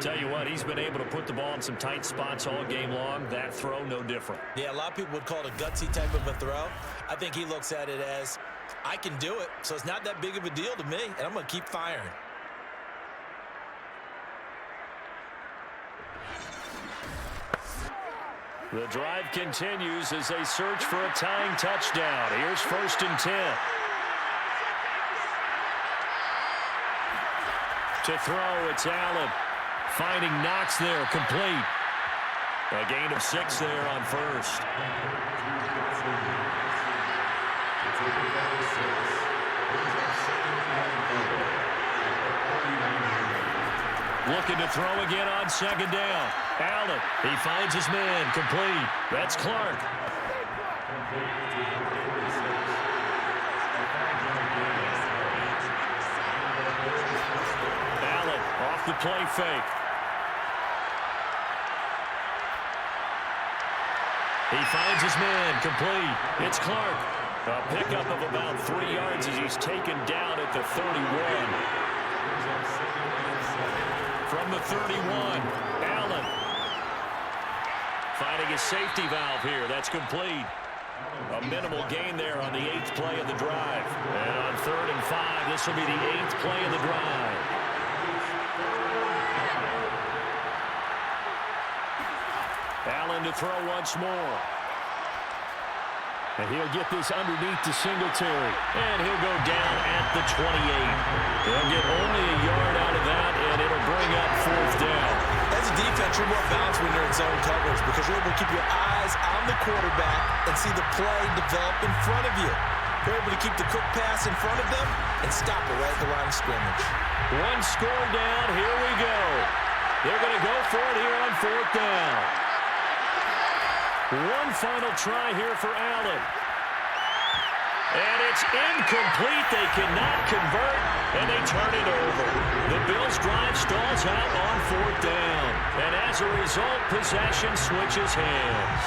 Tell you what, he's been able to put the ball in some tight spots all game long. That throw, no different. Yeah, a lot of people would call it a gutsy type of a throw. I think he looks at it as, I can do it, so it's not that big of a deal to me, and I'm going to keep firing. The drive continues as they search for a tying touchdown. Here's 1st and 10. To throw, it's Allen. Finding Knox there, complete. A gain of 6 there on 1st. Looking to throw again on 2nd down. Allen, he finds his man, complete. That's Clark. Allen off the play fake. He finds his man, complete. It's Clark. A pickup of about 3 yards as he's taken down at the 31. From the 31, Allen. Finding his safety valve here. That's complete. A minimal gain there on the 8th play of the drive. And on 3rd and 5, this will be the 8th play of the drive. Allen to throw once more. And he'll get this underneath to Singletary. And he'll go down at the 28. They'll get only a yard out of that, and it'll bring up 4th down. As a defense, you're more balanced when you're in zone coverage because you're able to keep your eyes on the quarterback and see the play develop in front of you. You're able to keep the quick pass in front of them and stop it right at the line of scrimmage. One score down. Here we go. They're going to go for it here on 4th down. One final try here for Allen. And it's incomplete. They cannot convert, and they turn it over. The Bills' drive stalls out on 4th down. And as a result, possession switches hands.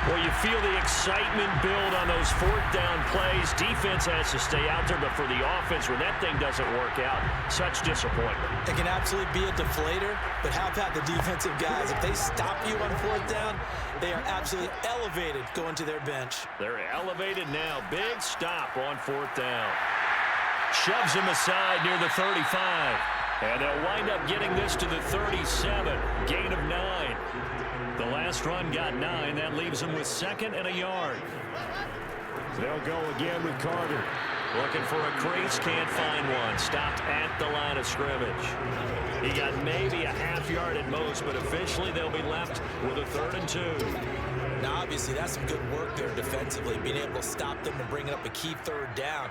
Well, you feel the excitement build on those 4th down plays. Defense has to stay out there, but for the offense, when that thing doesn't work out, such disappointment. It can absolutely be a deflator, but how about the defensive guys? If they stop you on 4th down, they are absolutely elevated going to their bench. They're elevated now. Big stop on 4th down. Shoves him aside near the 35. And they'll wind up getting this to the 37. Gain of 9. The last run got 9. That leaves them with 2nd and a yard. They'll go again with Carter. Looking for a crease, can't find one. Stopped at the line of scrimmage. He got maybe a half yard at most, but officially they'll be left with a 3rd and 2. Now, obviously, that's some good work there defensively, being able to stop them and bring up a key 3rd down.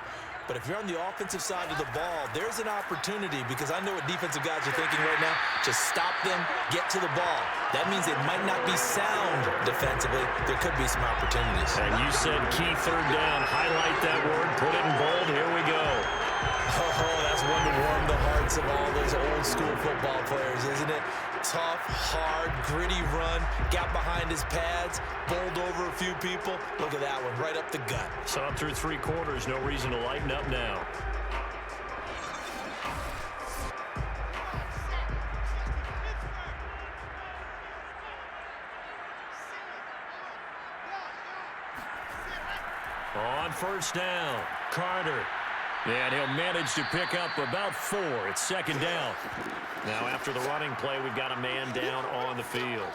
But if you're on the offensive side of the ball, there's an opportunity, because I know what defensive guys are thinking right now. Just stop them, get to the ball. That means it might not be sound defensively. There could be some opportunities. And you said key third down. Highlight that word. Put it in bold. Here we go. Oh, that's one to warm the hearts of all those old school football players, isn't it? Tough, hard, gritty run, got behind his pads, bowled over a few people. Look at that one, right up the gut. Saw it through 3 quarters. No reason to lighten up now. On first down, Carter. And he'll manage to pick up about 4. It's second down. Now after the running play, we've got a man down on the field.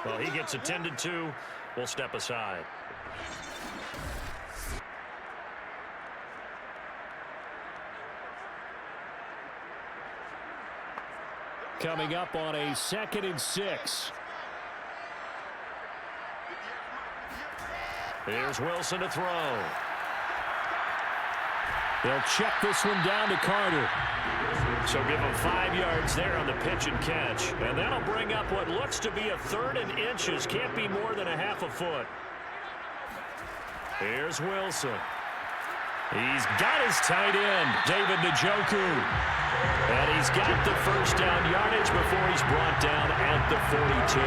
Well, he gets attended to. We'll step aside. Coming up on a 2nd and 6. Here's Wilson to throw. They'll check this one down to Carter. So give him 5 yards there on the pitch and catch. And that'll bring up what looks to be a 3rd and inches. Can't be more than a half a foot. Here's Wilson. He's got his tight end, David Njoku. And he's got the first down yardage before he's brought down at the 42.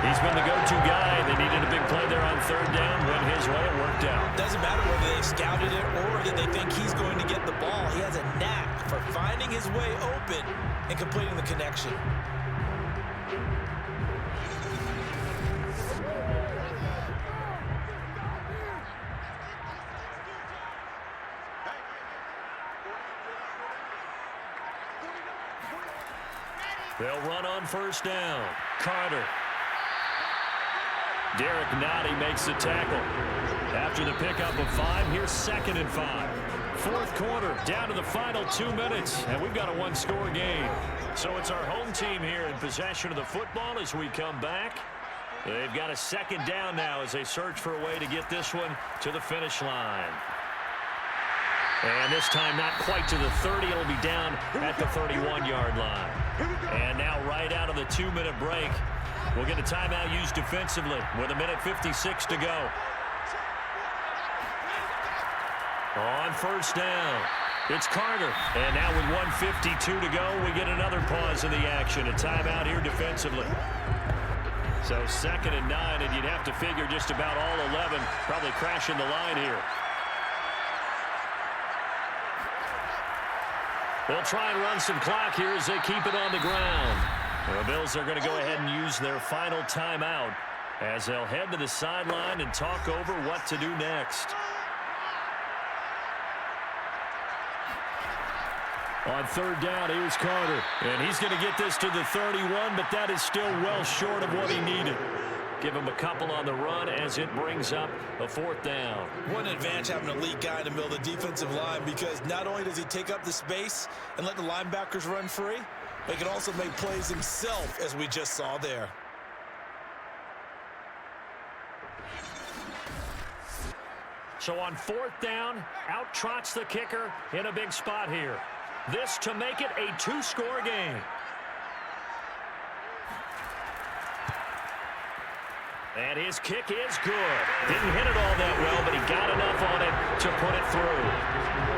He's been the go-to guy. They needed a big play there on 3rd down. Went his way. It worked out. Doesn't matter whether they scouted it or that they think he's going to get the ball. He has a knack for finding his way open and completing the connection. They'll run on first down. Carter. Derek Nottie makes the tackle. After the pickup of 5, here's 2nd and 5. 4th quarter, down to the final 2 minutes, and we've got a 1-score game. So it's our home team here in possession of the football as we come back. They've got a 2nd down now as they search for a way to get this one to the finish line. And this time not quite to the 30. It'll be down at the 31-yard line. And now right out of the 2-minute break, we'll get a timeout used defensively with 1:56 to go. On first down, it's Carter. And now with 1:52 to go, we get another pause in the action. A timeout here defensively. So 2nd and 9, and you'd have to figure just about all 11 probably crashing the line here. They'll try and run some clock here as they keep it on the ground. The Bills are going to go ahead and use their final timeout as they'll head to the sideline and talk over what to do next. On 3rd down, here's Carter. And he's going to get this to the 31, but that is still well short of what he needed. Give him a couple on the run as it brings up a 4th down. One advantage having an elite guy in the middle of the defensive line, because not only does he take up the space and let the linebackers run free, but he can also make plays himself, as we just saw there. So on 4th down, out trots the kicker in a big spot here. This to make it a 2-score game. And his kick is good. Didn't hit it all that well, but he got enough on it to put it through.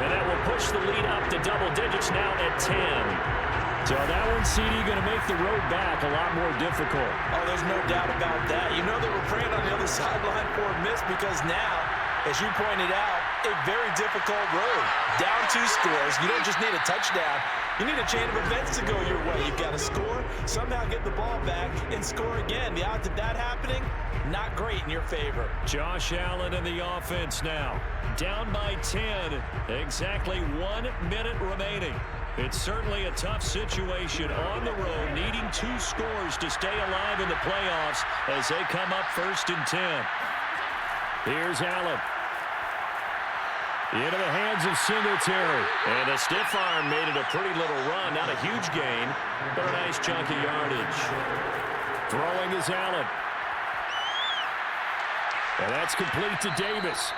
And that will push the lead up to double digits now at 10. So that one, CD, going to make the road back a lot more difficult. Oh, there's no doubt about that. You know they were praying on the other sideline for a miss, because now, as you pointed out, a very difficult road. Down 2 scores. You don't just need a touchdown. You need a chain of events to go your way. You've got to score, somehow get the ball back, and score again. The odds of that happening, not great in your favor. Josh Allen in the offense now. Down by 10. Exactly 1 minute remaining. It's certainly a tough situation on the road, needing 2 scores to stay alive in the playoffs as they come up 1st and 10. Here's Allen. Into the hands of Singletary. And a stiff arm made it a pretty little run. Not a huge gain, but a nice chunk of yardage. Throwing is Allen. And that's complete to Davis.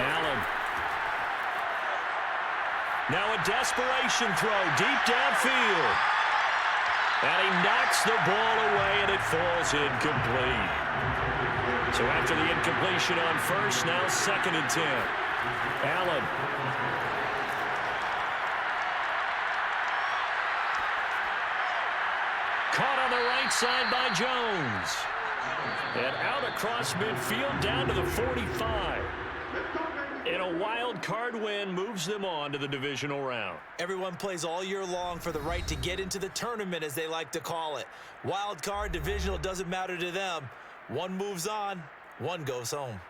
Allen. Now a desperation throw deep downfield. And he knocks the ball away, and it falls incomplete. So after the incompletion on first, now 2nd and 10. Allen. Caught on the right side by Jones. And out across midfield down to the 45. And a wild card win moves them on to the divisional round. Everyone plays all year long for the right to get into the tournament, as they like to call it. Wild card, divisional, doesn't matter to them. One moves on, one goes home.